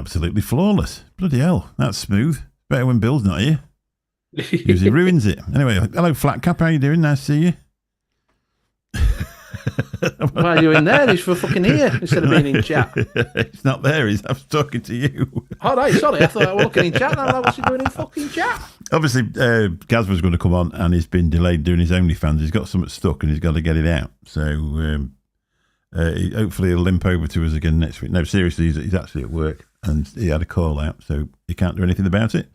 absolutely flawless. Bloody hell, that's smooth. Better when Bill's not here. Usually ruins it. Anyway, hello, Flat Cap. How you doing? Nice to see you. Why are you in there? He's for fucking here instead of being in chat. He's not there. I'm talking to you. All right, sorry. I thought I was looking in chat. Now, what's he doing in fucking chat? Obviously, Gaz was going to come on, and he's been delayed doing his OnlyFans. He's got something stuck, and he's got to get it out. So hopefully he'll limp over to us again next week. No, seriously, he's actually at work, and he had a call out, so he can't do anything about it.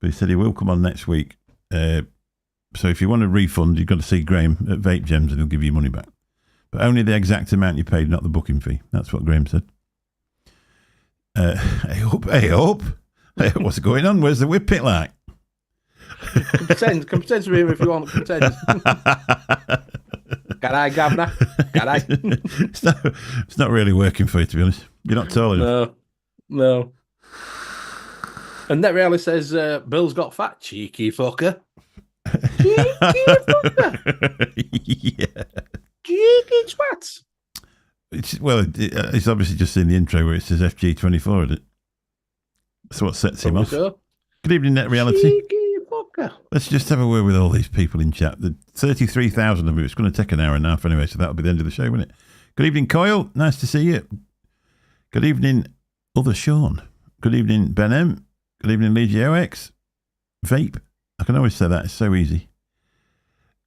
But he said he will come on next week. So if you want a refund, you've got to see Graham at Vape Gems, and he'll give you money back. But only the exact amount you paid, not the booking fee. That's what Graham said. Hey up. Hey, what's going on? Where's the whip pit like? Can pretend to be him if you want. Pretend. G'day, governor. G'day. It's not really working for you, to be honest. You're not tall enough. No. And Net Reality says, Bill's got fat, cheeky fucker. Cheeky fucker. Yeah. Cheeky twats. It's obviously just in the intro where it says FG24, isn't it? That's what sets him off. So. Good evening, Net Reality. Cheeky fucker. Let's just have a word with all these people in chat. The 33,000 of them. It's going to take an hour and a half anyway, so that'll be the end of the show, won't it? Good evening, Coyle. Nice to see you. Good evening, other Sean. Good evening, Ben M. Good evening, Legio X. Vape. I can always say that. It's so easy.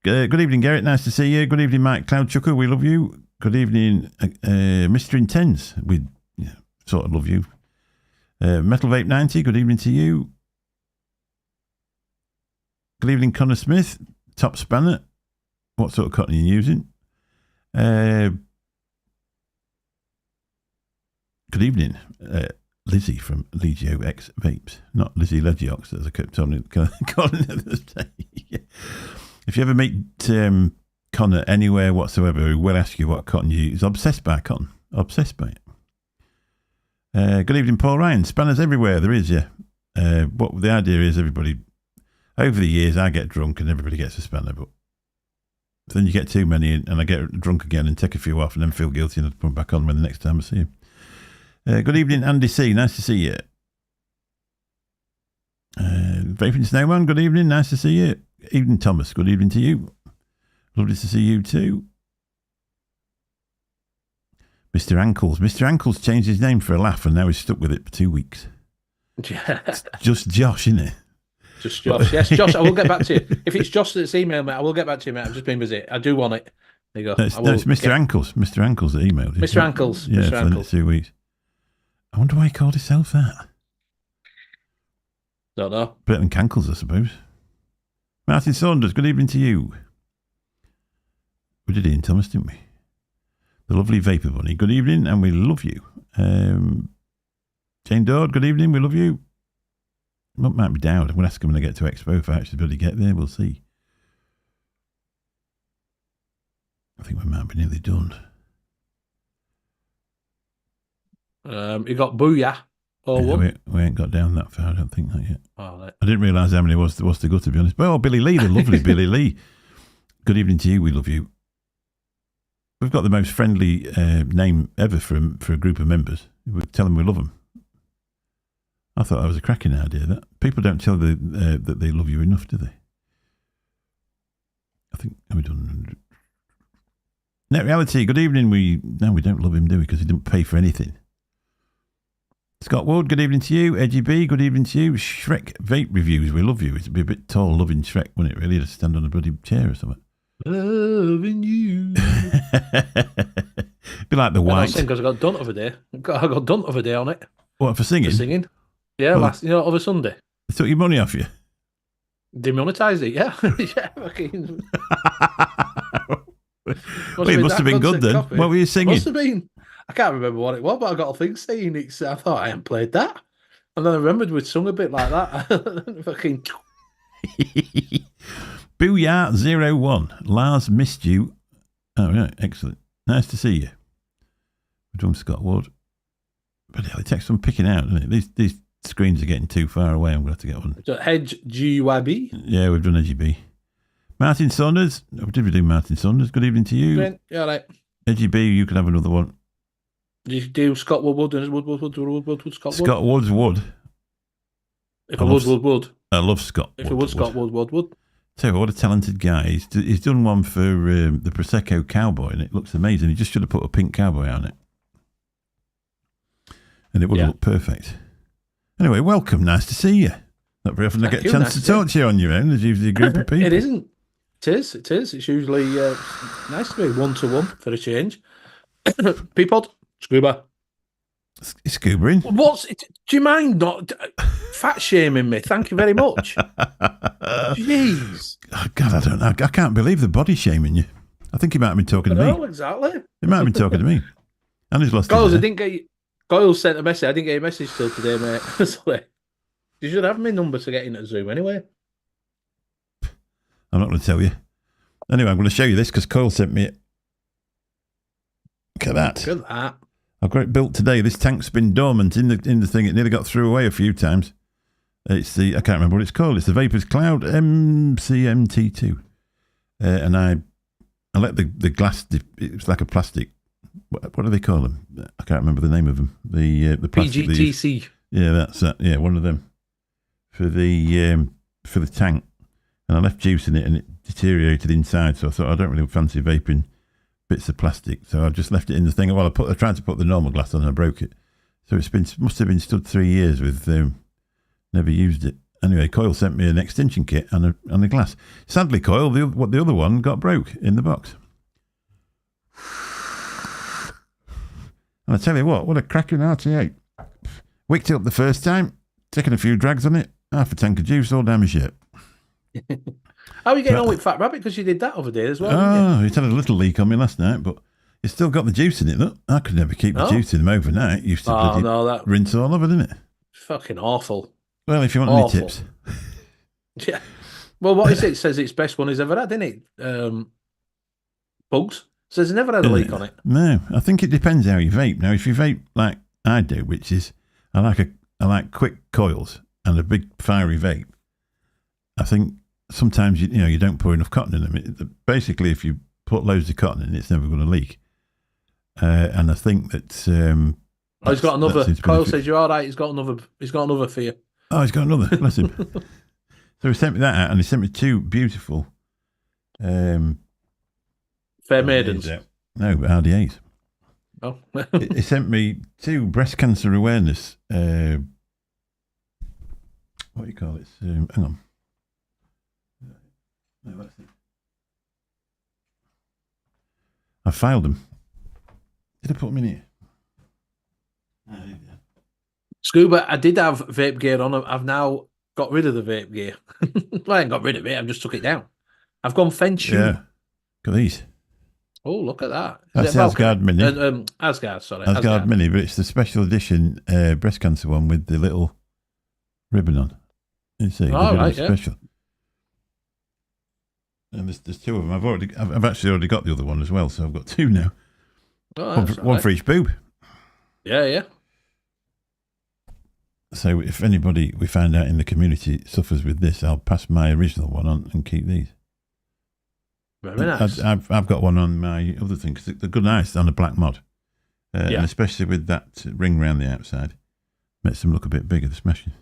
Good evening, Garrett. Nice to see you. Good evening, Mike Cloudchucker. We love you. Good evening, Mr. Intense. We sort of love you. Metal Vape 90. Good evening to you. Good evening, Connor Smith. Top Spanner. What sort of cotton are you using? Good evening, Lizzie from Legio X Vapes. Not Lizzie Legiox, as I kept on calling it the other day. If you ever meet Connor anywhere whatsoever, he will ask you what cotton you use. Obsessed by cotton. Obsessed by it. Good evening, Paul Ryan. Spanners everywhere. There is, yeah. What the idea is, everybody, over the years, I get drunk and everybody gets a spanner, but then you get too many and I get drunk again and take a few off and then feel guilty and I put them back on when the next time I see him. Good evening, Andy C. Nice to see you. Vaping Snowman, good evening. Nice to see you. Evening, Thomas. Good evening to you. Lovely to see you too. Mr. Ankles. Mr. Ankles changed his name for a laugh and now he's stuck with it for 2 weeks. It's just Josh, isn't it? Just Josh. Yes, Josh, I will get back to you. If it's Josh that's emailed me, I will get back to you, mate. I've just been busy. I do want it. There you go. No, it's Mr. Ankles. Mr. Ankles that emailed you. Mr. Ankles. Yeah, Mr. for Ankles. the next 2 weeks. I wonder why he called himself that. Don't know. Better than Cankles, I suppose. Martin Saunders, good evening to you. We did Ian Thomas, didn't we? The lovely Vapor Bunny, good evening, and we love you. Jane Dodd, good evening, we love you. Might be down. I'm going to ask him when I get to Expo if I actually really get there. We'll see. I think we might be nearly done. You got Booyah. We ain't got down that far, I don't think that yet. Oh, right. I didn't realise how many was to go, to be honest. Well, Billy Lee, the lovely Billy Lee. Good evening to you, we love you. We've got the most friendly name ever for a group of members. We tell them we love them. I thought that was a cracking idea. That people don't tell that they love you enough, do they? I think, have we done? Net Reality, good evening. We don't love him, do we? Because he didn't pay for anything. Scott Ward, good evening to you. Edgy B, good evening to you. Shrek Vape Reviews, we love you. It'd be a bit tall loving Shrek, wouldn't it, really, to stand on a bloody chair or something? Loving you. Be like the White. Because I got done over there. I got done over there on it. What, for singing? For singing. Yeah, well, over Sunday. They took your money off you? Demonetised it, yeah. Yeah, fucking. Well, it must have been good then. What were you singing? Must have been. I can't remember what it was, but I got a thing saying it's. I thought I hadn't played that, and then I remembered we'd sung a bit like that. Fucking. Booyah01. Lars missed you. Oh, right, excellent. Nice to see you. We're doing Scott Ward. But it takes some picking out, doesn't it? These screens are getting too far away. I'm going to have to get one. Hedge GYB. Yeah, we've done Edgy B. Martin Saunders. Did we do Martin Saunders? Good evening to you. Yeah, right. Edgy B, you can have another one. Do you do Scott Woodward and Woodward, Scott Wood? Scott Wood's Wood. If I would. I love Scott If it would, Scott Wood. Tell you what a talented guy. He's done one for the Prosecco Cowboy, and it looks amazing. He just should have put a pink cowboy on it. And it would have looked perfect. Anyway, welcome. Nice to see you. Not very often I get a chance to talk to you on your own. There's usually a group of people. It isn't. It is. It's usually nice to be one-to-one for a change. Peapod, Scuba. Scuba-ing. Do you mind not fat shaming me? Thank you very much. Jeez. Oh, God, I don't know. I can't believe the body shaming you. I think he might have been talking to me. No, exactly. He might have been talking to me. And he's lost Goyles, his Goyles sent a message. I didn't get a message till today, mate. Sorry. You should have my number to get into Zoom anyway. I'm not going to tell you. Anyway, I'm going to show you this because Coyle sent me it. Look at that. Look at that. I've got it built today. This tank's been dormant in the thing. It nearly got threw away a few times. It's I can't remember what it's called. It's the Vapors Cloud MCMT2. And I let the glass, it's like a plastic, what do they call them? I can't remember the name of them. The plastic. PGTC. Yeah, that's that. Yeah, one of them. For the tank. And I left juice in it and it deteriorated inside. So I thought I don't really fancy vaping bits of plastic. So I just left it in the thing. Well, I tried to put the normal glass on and I broke it. So must have been stood 3 years with, never used it. Anyway, Coyle sent me an extension kit and a glass. Sadly, Coyle, the other one got broke in the box. And I tell you what a cracking RT8. Wicked it up the first time, taking a few drags on it, half a tank of juice, all down my shirt. How are you getting on with Fat Rabbit? Because you did that other day as well. Oh, it had a little leak on me last night, but it's still got the juice in it, look. I could never keep the juice in them overnight. It used to rinse all over, didn't it? Fucking awful. Well, if you want any tips. Yeah. Well, what is it? It says it's best one he's ever had, didn't it? Bugs. Says he never had a leak on it. No, I think it depends how you vape. Now, if you vape like I do, which is I like quick coils and a big fiery vape, I think sometimes you don't pour enough cotton in them. Basically, if you put loads of cotton in, it's never going to leak. And I think that he's got another. Coyle says you're all right. He's got another for you. Oh, he's got another. Bless him. So he sent me that out, and he sent me two beautiful Fair Maidens. No, RD8s. Oh. He sent me two breast cancer awareness. What do you call it? Hang on. No, that's it. I filed them. Did I put them in here? No, I didn't. Scuba, I did have vape gear on. I've now got rid of the vape gear. Well, I ain't got rid of it. I've just took it down. I've gone fence shoe. Yeah. Look at these. Oh, look at that. That's the Asgard Mini. Asgard, sorry. Asgard Mini, but it's the special edition breast cancer one with the little ribbon on. You see, right, special. And there's two of them. I've actually already got the other one as well, so I've got two now. Oh, one for each boob. Yeah. So if anybody we find out in the community suffers with this, I'll pass my original one on and keep these. Very nice. I've got one on my other thing because they're good nice on a black mod. And especially with that ring round the outside. Makes them look a bit bigger, the smashing.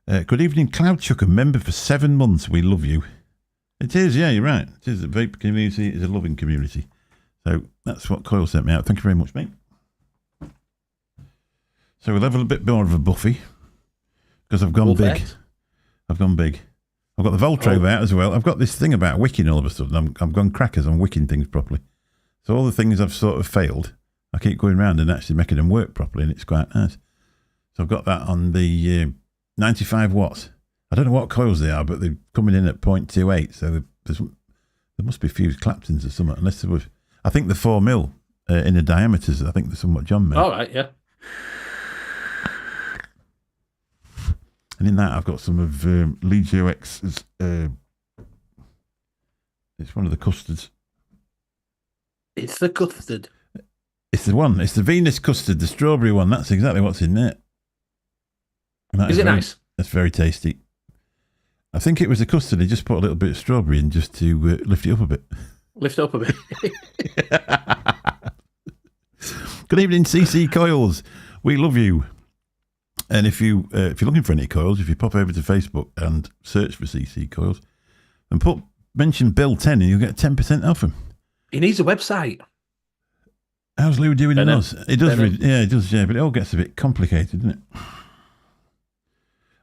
Good evening, Cloud Chucker, member for 7 months. We love you. It is, yeah, you're right. It is. The vape community is a loving community. So that's what Coyle sent me out. Thank you very much, mate. So we'll have a bit more of a buffy because I've gone big. I've gone big. I've got the Voltrove out as well. I've got this thing about wicking all of a sudden. I've gone crackers on wicking things properly. So all the things I've sort of failed, I keep going around and actually making them work properly, and it's quite nice. So I've got that on the 95 watts. I don't know what coils they are, but they're coming in at 0.28. So there must be fused Claptons or something, unless there was. I think the 4mm in the diameters. I think they're somewhat John made. All right, yeah. And in that, I've got some of Legio X's. It's one of the custards. It's the custard. It's the one. It's the Venus custard, the strawberry one. That's exactly what's in there. Is it nice? That's very tasty. I think it was the custard. They just put a little bit of strawberry in just to lift it up a bit. Lift up a bit. Good evening, CC Coils. We love you. And if you're looking for any coils, if you pop over to Facebook and search for CC Coils and mention Bill 10 and you'll get 10% off them. He needs a website. How's Lou doing in us? It does, Benham. it does, but it all gets a bit complicated, doesn't it?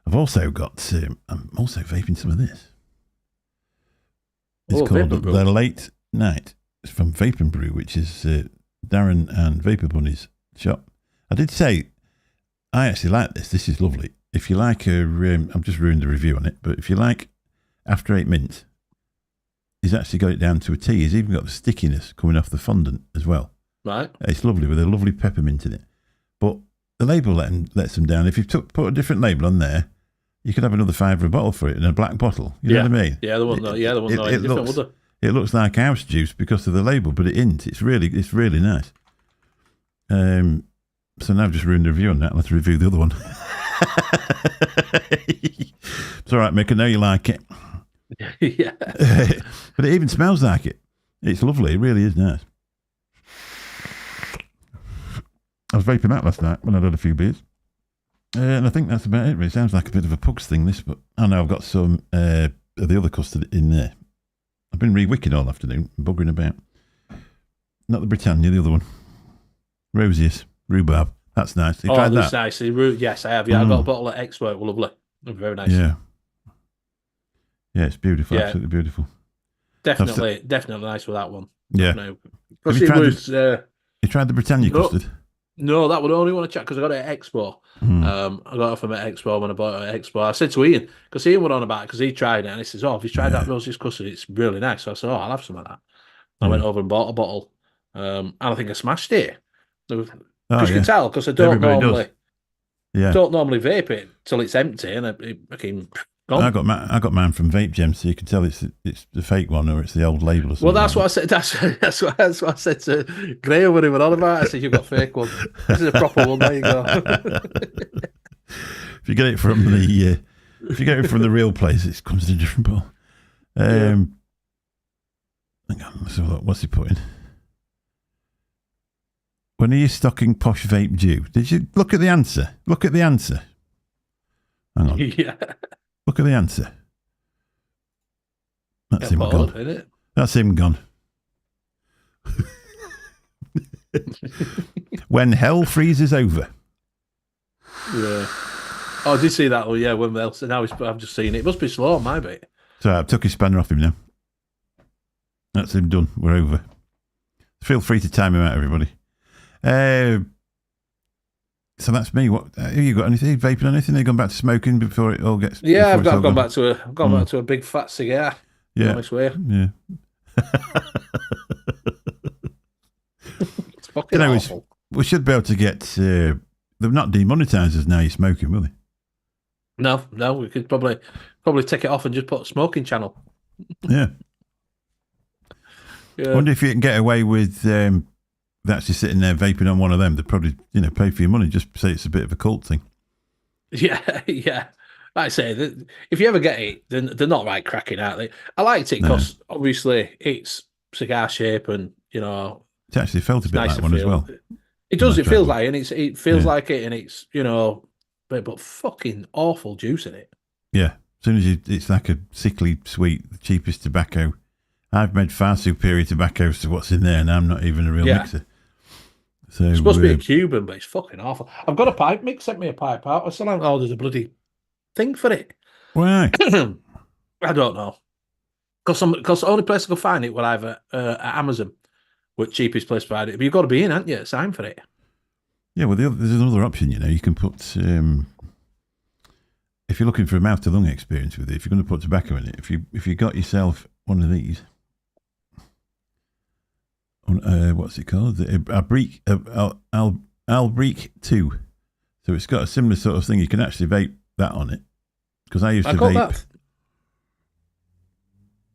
I've also got, I'm also vaping some of this. It's called The Late Night. It's from Vape and Brew, which is Darren and Vapor Bunny's shop. I did say, I actually like this. This is lovely. If you like I've just ruined the review on it, but if you like After 8 Mint, he's actually got it down to a T. He's even got the stickiness coming off the fondant as well. Right. It's lovely with a lovely peppermint in it. But the label lets them down. If you put a different label on there, you could have another £5 a bottle for it in a black bottle. You know what I mean? Yeah, the one. It looks like house juice because of the label, but it isn't. It's really nice. So now I've just ruined the review on that. Let's review the other one. It's all right, Mick. I know you like it. Yeah. But it even smells like it. It's lovely. It really is nice. I was vaping that last night when I'd had a few beers. And I think that's about it. It sounds like a bit of a pugs thing, this, but I know I've got some of the other custard in there. I've been re-wicking all afternoon, buggering about. Not the Britannia, the other one. Rosius, rhubarb. That's nice. You tried that? Nice. Yes, I have. Yeah, I got a bottle of Expert. Lovely. Very nice. Yeah. Yeah, it's beautiful. Yeah. Absolutely beautiful. Definitely nice with that one. Yeah. Because it was... you tried the Britannia custard? No, that would only want to check because I got it at Expo. I got it from at Expo when I bought it at Expo. I said to Ian, because Ian went on about it, because he tried it, and he says, if you tried that Rosie's custard, it's really nice. So I said, I'll have some of that. I went over and bought a bottle, and I think I smashed it. Because you can tell, because I don't normally vape it till it's empty, and it became gone. I got mine from Vape Gem, so you can tell it's the fake one or it's the old label or something. Well, that's what I said. That's what I said to Graham when he went on about it. I said, "You've got fake one. This is a proper one. There you go." If you get it from the real place, it comes in a different bottle. Hang on, let's have a look. What's he putting? When are you stocking Posh Vape due? Did you look at the answer? Look at the answer. Hang on. Yeah. Look at the answer. That's him gone. Isn't it? That's him gone. When hell freezes over. Yeah. Oh, I did see that. Oh, yeah. When else? Now I've just seen it. It must be slow on my bit. So I've took his spanner off him now. That's him done. We're over. Feel free to time him out, everybody. So that's me. What have you got? Anything vaping? Anything? Have you gone back to smoking before it all gets? Yeah, I've gone back to a big fat cigar. Yeah, I swear. Yeah. It's fucking awful. We should be able to get. They're not demonetised us now. You're smoking, will they? No. We could probably take it off and just put a smoking channel. Yeah. I wonder if you can get away with. Actually sitting there vaping on one of them, they'd probably, pay for your money. Just say it's a bit of a cult thing. Yeah. Like I say, if you ever get it, then they're not right cracking, are they? I liked it because obviously it's cigar shape and, It actually felt a bit like one as well. It does. It feels like, and it feels like it, and it's, but fucking awful juice in it. Yeah. As soon as it's like a sickly sweet, the cheapest tobacco. I've made far superior tobaccos to what's in there, and I'm not even a real mixer. So, it's supposed to be a Cuban, but it's fucking awful. I've got a pipe. Mick sent me a pipe out. I still haven't ordered a bloody thing for it. Why? I don't know. Because the only place I can find it will either at Amazon, which cheapest place to find it. But you've got to be in, haven't you? Sign for it. Yeah, well, there's another option. You can put. If you're looking for a mouth to lung experience with it, if you're going to put tobacco in it, if you got yourself one of these. What's it called? The Albrique 2. So it's got a similar sort of thing. You can actually vape that on it. Because I used to vape.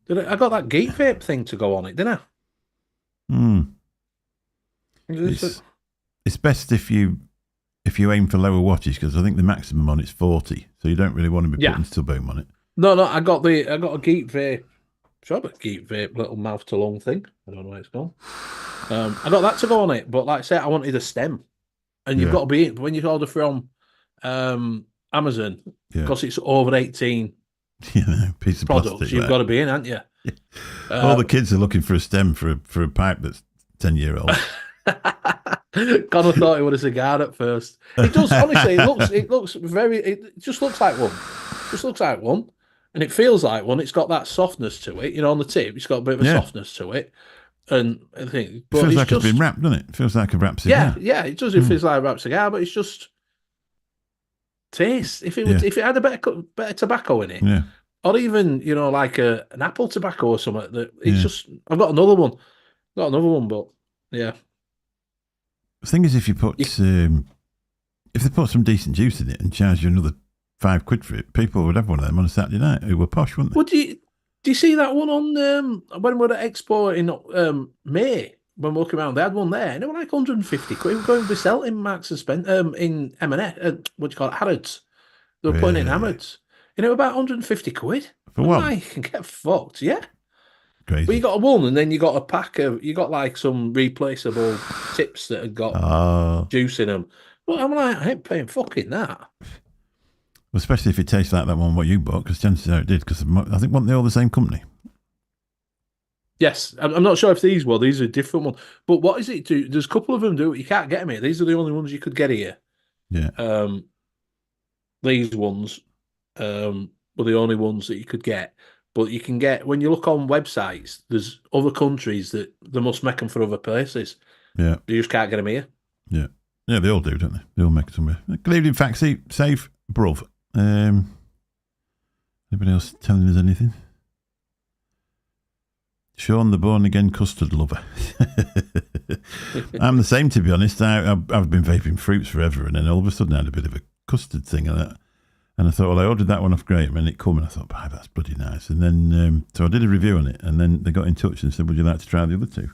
I got that Geek Vape thing to go on it, didn't I? It's best if you aim for lower wattage, because I think the maximum on it's 40. So you don't really want to be putting stub home on it. No, I got a Geek Vape. Sure, but Geek Vape little mouth to lung thing. I don't know what it's called. I got that to go on it, but like I said, I wanted a stem, and you've Yeah. got to be when you order from Amazon Yeah. because it's over 18 Piece of products. plastic. You've Like. got to be in, haven't you? All the kids are looking for a stem for a pipe that's 10-year-old. Connor thought it was a cigar at first. It does, honestly. It just looks like one. Just looks like one, and it feels like one. It's got that softness to it, on the tip. It's got a bit of a Yeah. softness to it, and I think, It but feels it's like just it's been wrapped, doesn't it? It feels like a wrapped yeah, cigar. yeah. It does. It feels like a wrapped cigar, but it's just taste. If it had a better tobacco in it, Yeah. or even like an apple tobacco or something, that it's just. I've got another one. But yeah. The thing is, if you put if they put some decent juice in it and charge you another £5 for it, people would have one of them on a Saturday night who were posh, wouldn't they? Would you? Do you see that one on when we were at Expo in May? When we were walking around, they had one there, and they were like 150 quid. We were going to sell in Marks and Spencer, in M&S, what do you call it, Harrods. They were putting it in Really? Harrods. It was about 150 quid. For I'm what? like, get fucked, yeah. Crazy. But you got a one, and then you got a pack of, you got like some replaceable tips that had got juice in them. But I'm like, I ain't paying fucking that. Especially if it tastes like that one what you bought, because chances are it did, because I think weren't they all the same company? Yes, I'm not sure if these are different ones. But what is it do? There's a couple of them do. You can't get them here. These are the only ones you could get here. Yeah. These ones were the only ones that you could get. But you can get, when you look on websites, there's other countries that they must make them for other places. Yeah. You just can't get them here. Yeah. Yeah, they all do, don't they? They all make it somewhere. Good evening, Faxi. Safe, bruv. Anybody else telling us anything? Sean, the born-again custard lover. I'm the same, to be honest. I've been vaping fruits forever, and then all of a sudden I had a bit of a custard thing, and I thought, well, I ordered that one off Graham, and it came, and I thought, that's bloody nice. And then, so I did a review on it, and then they got in touch and said, would you like to try the other two?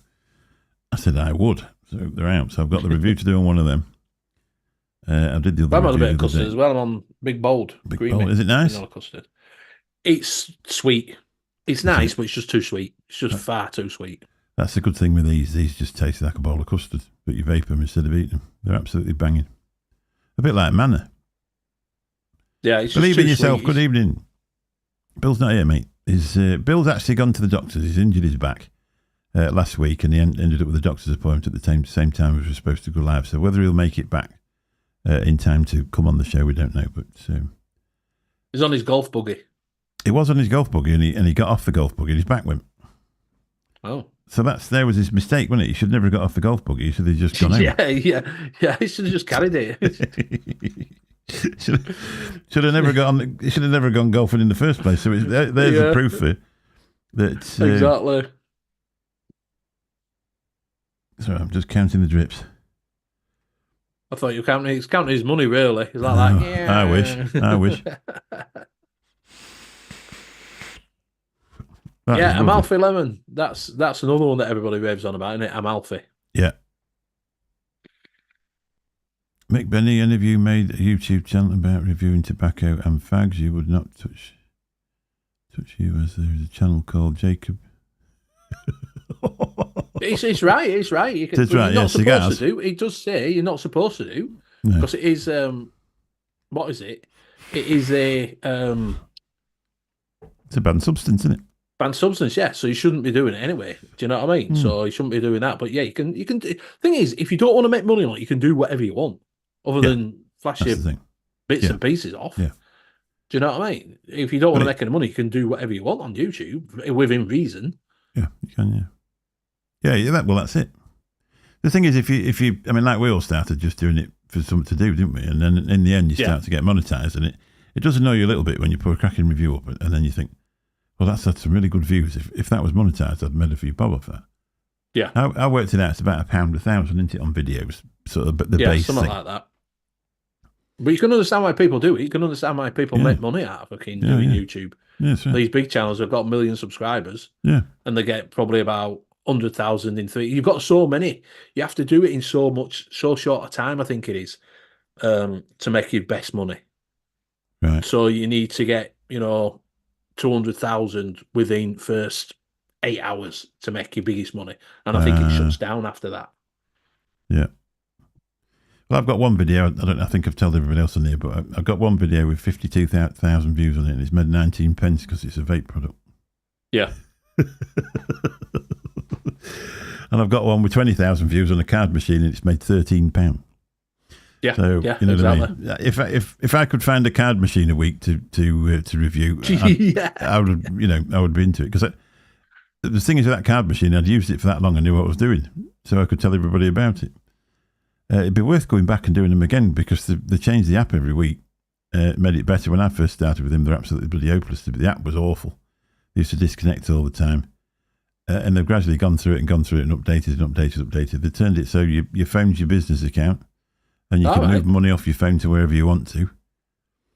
I said, I would. So they're out. So I've got the review to do on one of them. I did the other I'm on a review bit of the other custard day. as well. I'm on Big Bold. Big creamy Bold. Is it nice? vanilla custard. It's sweet. It's nice, but it's just too sweet. It's just far too sweet. That's the good thing with these. These just taste like a bowl of custard, but you vape them instead of eating them. They're absolutely banging. A bit like manna. Yeah, it's Believe just in yourself. sweet. Good evening. Bill's not here, mate. Bill's actually gone to the doctors. He's injured his back last week, and he ended up with a doctor's appointment at the same time as we were supposed to go live. So whether he'll make it back in time to come on the show, we don't know. But he's on his golf buggy. He was on his golf buggy, and he got off the golf buggy, and his back went. Oh. So there was his mistake, wasn't it? He should never have got off the golf buggy. He should have just gone out. Yeah. He should have just carried it. should have never gone. He should have never gone golfing in the first place. So there's the proof for that. Exactly. Sorry, I'm just counting the drips. I thought he's counting his money. Really, he's like that. Yeah. I wish. Amalfi Lemon. That's another one that everybody raves on about, isn't it? Amalfi. Yeah. Mick, Benny, any of you made a YouTube channel about reviewing tobacco and fags? You would not touch you, as there is a channel called Jacob. It's right. It's right. It's right. You're not supposed cigars. to do. It does say you're not supposed to do, because it is. What is it? It is a. It's a banned substance, isn't it? Banned substance, yeah. So you shouldn't be doing it anyway. Do you know what I mean? So you shouldn't be doing that. But yeah, you can. Thing is, if you don't want to make money on it, you can do whatever you want, other than flash your bits and pieces off. Yeah. Do you know what I mean? If you don't want to make any money, you can do whatever you want on YouTube within reason. Yeah, you can. Yeah. That's it. The thing is, if you, I mean, like we all started just doing it for something to do, didn't we? And then in the end, you start to get monetized, and it does annoy you a little bit when you put a cracking review up, and then you think, well, that's had some really good views. If that was monetized, I'd made a few bob off that. Yeah, I worked it out. It's about £1,000, isn't it, on videos? Sort of the base something thing. like that. But you can understand why people do it. You can understand why people make money out of fucking doing YouTube. Yeah, right. These big channels have got 1 million subscribers. Yeah, and they get probably about 100,000 in 3. You've got so many. You have to do it in so short a time, I think it is, to make your best money. Right. So you need to get, 200,000 within first 8 hours to make your biggest money. And I think it shuts down after that. Yeah. Well, I've got one video. I think I've told everybody else on here, but I've got one video with 52,000 views on it, and it's made 19 pence because it's a vape product. Yeah. And I've got one with 20,000 views on a card machine, and it's made £13. Yeah, so yeah, you know exactly. what I mean? If I could find a card machine a week to review, I would be into it, because the thing is, with that card machine, I'd used it for that long. I knew what I was doing, so I could tell everybody about it. It'd be worth going back and doing them again, because they change the app every week. Made it better. When I first started with them, they're absolutely bloody hopeless. The app was awful. They used to disconnect all the time. And they've gradually gone through it and updated. They turned it so your phone's your business account, and you can move money off your phone to wherever you want to.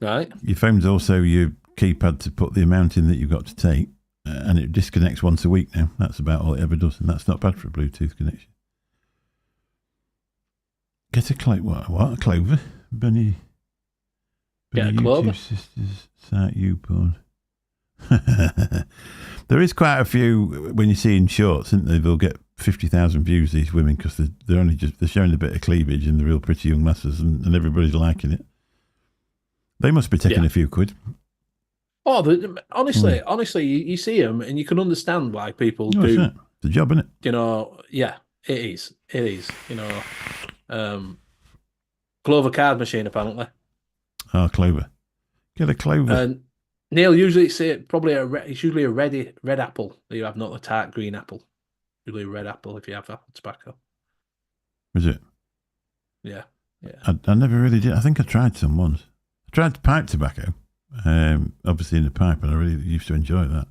Right. Your phone's also your keypad to put the amount in that you've got to take, and it disconnects once a week now. That's about all it ever does, and that's not bad for a Bluetooth connection. Get a what? A clover? Benny Get a clover? YouTube sisters site YouPorn. There is quite a few when you see in shorts, isn't there? They'll get 50,000 views, these women, because they're showing a bit of cleavage and the real pretty young lasses, and everybody's liking it. They must be taking a few quid. Oh, honestly, you see them and you can understand why people do. It's a job, isn't it? You know, yeah, it is. You know, Clover card machine apparently. Oh, Clover. Get a Clover. And Neil, usually it's usually a red apple that you have, not a tart green apple. Usually a red apple if you have apple tobacco. Is it? Yeah. I never really did. I think I tried some once. I tried pipe tobacco, obviously in the pipe, and I really used to enjoy that.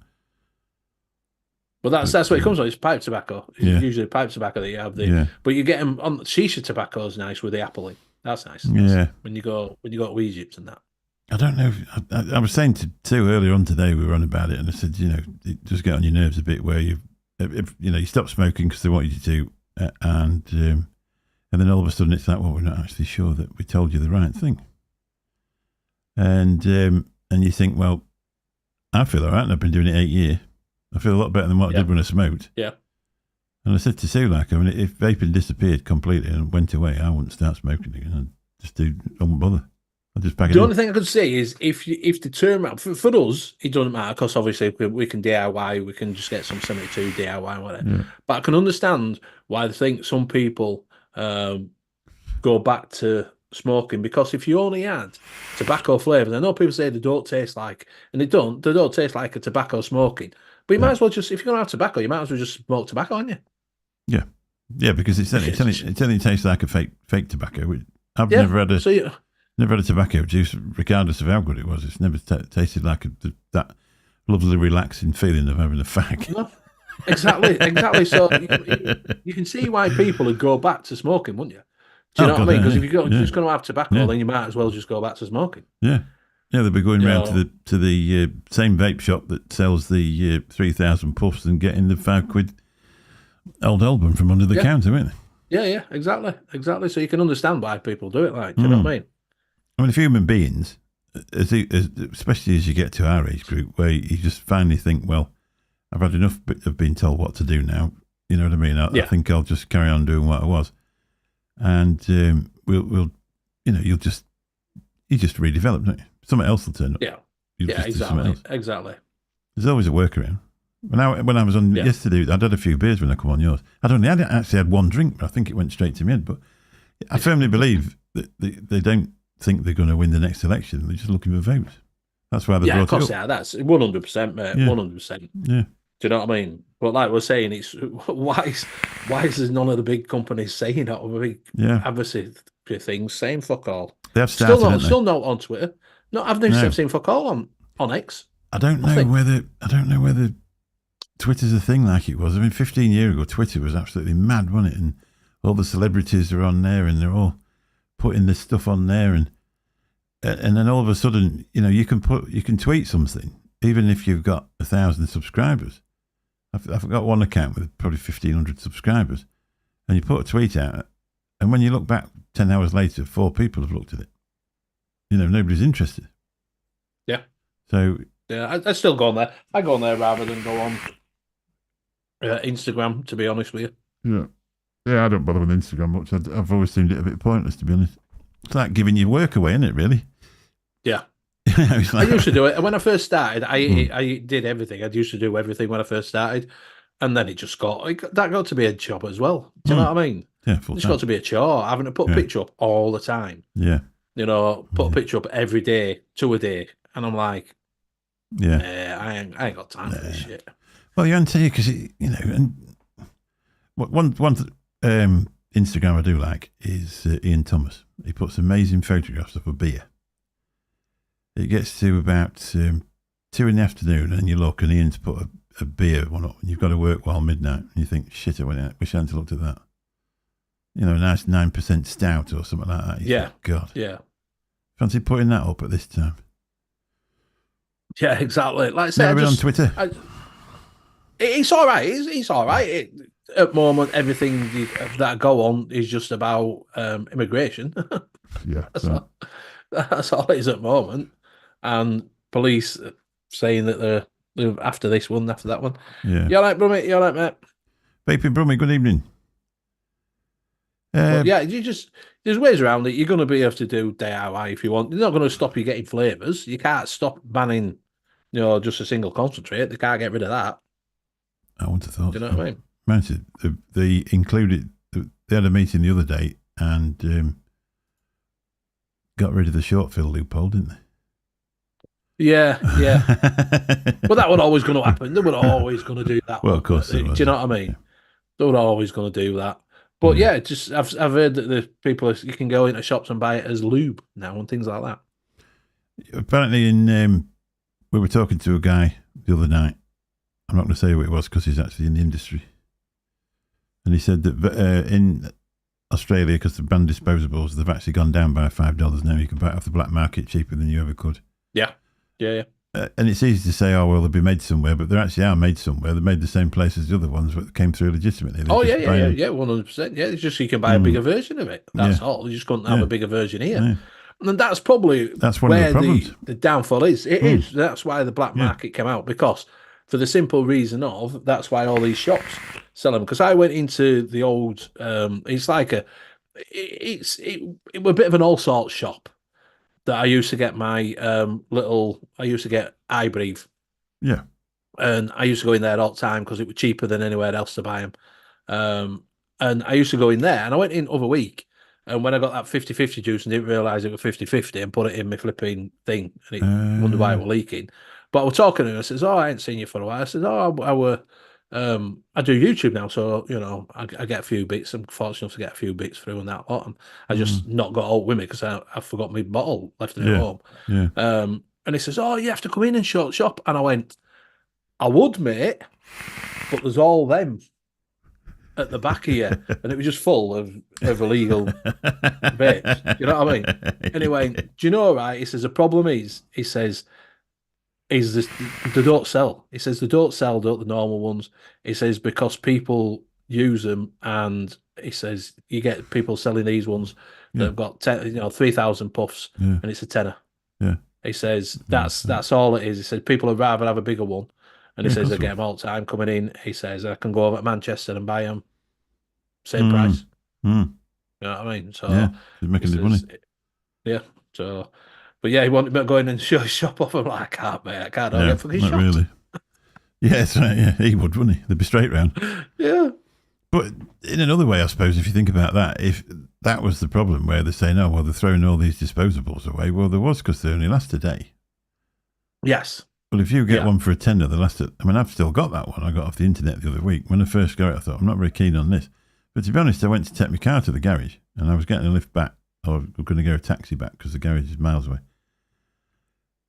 Well, that's what it comes from. It's pipe tobacco. It's usually pipe tobacco that you have. But you get them on shisha tobacco is nice with the apple in. That's nice. Yeah. When you go to Egypt and that. I don't know. I was saying to Sue earlier on today, we were on about it, and I said, you know, it does get on your nerves a bit where you stop smoking because they want you to, and then all of a sudden it's like, well, we're not actually sure that we told you the right thing, and you think, well, I feel all right, and I've been doing it 8 years. I feel a lot better than what I did when I smoked. Yeah. And I said to Sue, like, I mean, if vaping disappeared completely and went away, I wouldn't start smoking again. I wouldn't bother. I'll just pack it. The only thing I could say is if the term for us, it doesn't matter, because obviously we can DIY, we can just get some 72 DIY and whatever. Yeah. But I can understand why they think some people go back to smoking, because if you only add tobacco flavours, I know people say they don't taste like, and they don't taste like a tobacco smoking. But you might as well just, if you're going to have tobacco, you might as well just smoke tobacco, aren't you? Yeah, because it only tastes like a fake tobacco. I've never had a tobacco juice, regardless of how good it was. It's never tasted like that lovely, relaxing feeling of having a fag. No, exactly. So you can see why people would go back to smoking, wouldn't you? Do you know what I mean? Because if you're just going to have tobacco, then you might as well just go back to smoking. Yeah. Yeah, they'll be going round to the same vape shop that sells the 3,000 puffs and getting the £5 old album from under the counter, won't they? Yeah, exactly. So you can understand why people do it. Like, do you know what I mean? I mean, if human beings, especially as you get to our age group, where you just finally think, well, I've had enough of being told what to do now. You know what I mean? I think I'll just carry on doing what I was, and we'll you just redevelop, don't you? Something else will turn up. Yeah, exactly. There's always a workaround. When I was on yesterday, I'd had a few beers when I come on yours. I actually had one drink, but I think it went straight to my head. But I firmly believe that they don't think they're going to win the next election. They're just looking for votes. That's why they brought it up. Yeah, of course, that's 100%, mate. 100%. Yeah. Do you know what I mean? But like we're saying, it's why is none of the big companies saying that, or big advocacy things saying fuck all? They have started, still not on Twitter. No, I've never seen fuck all on X. I don't know whether Twitter's a thing like it was. I mean, 15 years ago, Twitter was absolutely mad, wasn't it? And all the celebrities are on there, and they're all putting this stuff on there, and then all of a sudden, you can tweet something, even if you've got 1,000 subscribers. I've got one account with probably 1,500 subscribers, and you put a tweet out, and when you look back 10 hours later, 4 people have looked at it. Nobody's interested. Yeah. So I still go on there. I go on there rather than go on Instagram, to be honest with you. Yeah, I don't bother with Instagram much. I've always seemed it a bit pointless, to be honest. It's like giving your work away, isn't it, really? Yeah. Like, I used to do it. When I first started, I did everything. I used to do everything when I first started. And then that got to be a job as well. Do you know what I mean? Yeah, full It's time. got to be a chore, having to put a picture up all the time. Yeah. Put a picture up every day, 2 a day. And I'm like, yeah, I ain't got time for this shit. Well, you answer because and one Instagram I do like is Ian Thomas. He puts amazing photographs of a beer. It gets to about 2 in the afternoon, and you look, and Ian's put a beer one up, and you've got to work while midnight, and you think, shit, I wish I hadn't looked at that. A nice 9% stout or something like that. You think, God. Yeah. Fancy putting that up at this time. Yeah, exactly. Like I said, Never been on Twitter. It's all right. It's all right. At the moment, everything that I go on is just about immigration. Yeah. That's all it is at the moment. And police saying that they're after this one, after that one. Yeah. You all right, Brummy? You all right, mate? Vaping Brummy, good evening. There's ways around it. You're going to be able to do DIY if you want. They're not going to stop you getting flavours. You can't stop banning, just a single concentrate. They can't get rid of that. I wouldn't have thought. Do you know what I mean? Man, they included. They had a meeting the other day and got rid of the short fill loophole, didn't they? Yeah. But that was always going to happen. They were always going to do that. Well, of course. Do you know what I mean? Yeah. They were always going to do that. But I've heard that the people you can go into shops and buy it as lube now and things like that. Apparently, we were talking to a guy the other night. I'm not going to say who it was because he's actually in the industry, and he said that in Australia, because the banned disposables, they've actually gone down by $5 now. You can buy it off the black market cheaper than you ever could. Yeah. And it's easy to say, oh, well, they'll be made somewhere, but they actually are made somewhere. They're made the same place as the other ones, but came through legitimately. 100%. Yeah, it's just so you can buy a bigger version of it. That's all. You just couldn't have a bigger version here. Yeah. And that's probably where the downfall is. It is. That's why the black market came out, because for the simple reason of that's why all these shops sell them. Because I went into the old, it's like it was a bit of an all sorts shop that I used to get my I used to get iBreathe. Yeah. And I used to go in there all the time because it was cheaper than anywhere else to buy them. And I used to go in there, and I went in other week, and when I got that 50-50 juice and didn't realise it was 50-50 and put it in my flipping thing, and it wondered why it was leaking. But I was talking to him, I says, I ain't seen you for a while. I says, I do YouTube now, so, I get a few bits. I'm fortunate enough to get a few bits through and that lot. And I just not got old with me because I forgot my bottle left at home. Yeah. And he says, you have to come in and shop. And I went, I would, mate, but there's all them at the back of you. And it was just full of illegal vapes. You know what I mean? Anyway, do you know, right? He says, the problem is, he says, they don't sell. He says they don't sell the normal ones. He says because people use them, and he says you get people selling these ones that have got 3,000 puffs, and it's a tenner. Yeah. He says that's all it is. He says people would rather have a bigger one, and he says they get them all the time coming in. He says I can go over to Manchester and buy them, same price. You know what I mean? So he's making the money. Yeah. So. But yeah, he wanted me to go in and show his shop off. I'm like, I can't, mate. I can't. I'll get fucking shot. Really. Yeah, that's right. Yeah, he would, wouldn't he? They'd be straight round. Yeah. But in another way, I suppose, if you think about that, if that was the problem where they're saying, oh, well, they're throwing all these disposables away. Well, there was, because they only last a day. Yes. Well, if you get one for a tenner, they last it. I mean, I've still got that one. I got off the internet the other week. When I first got it, I thought, I'm not very keen on this. But to be honest, I went to take my car to the garage, and I was getting a lift back, or we're going to get a taxi back because the garage is miles away.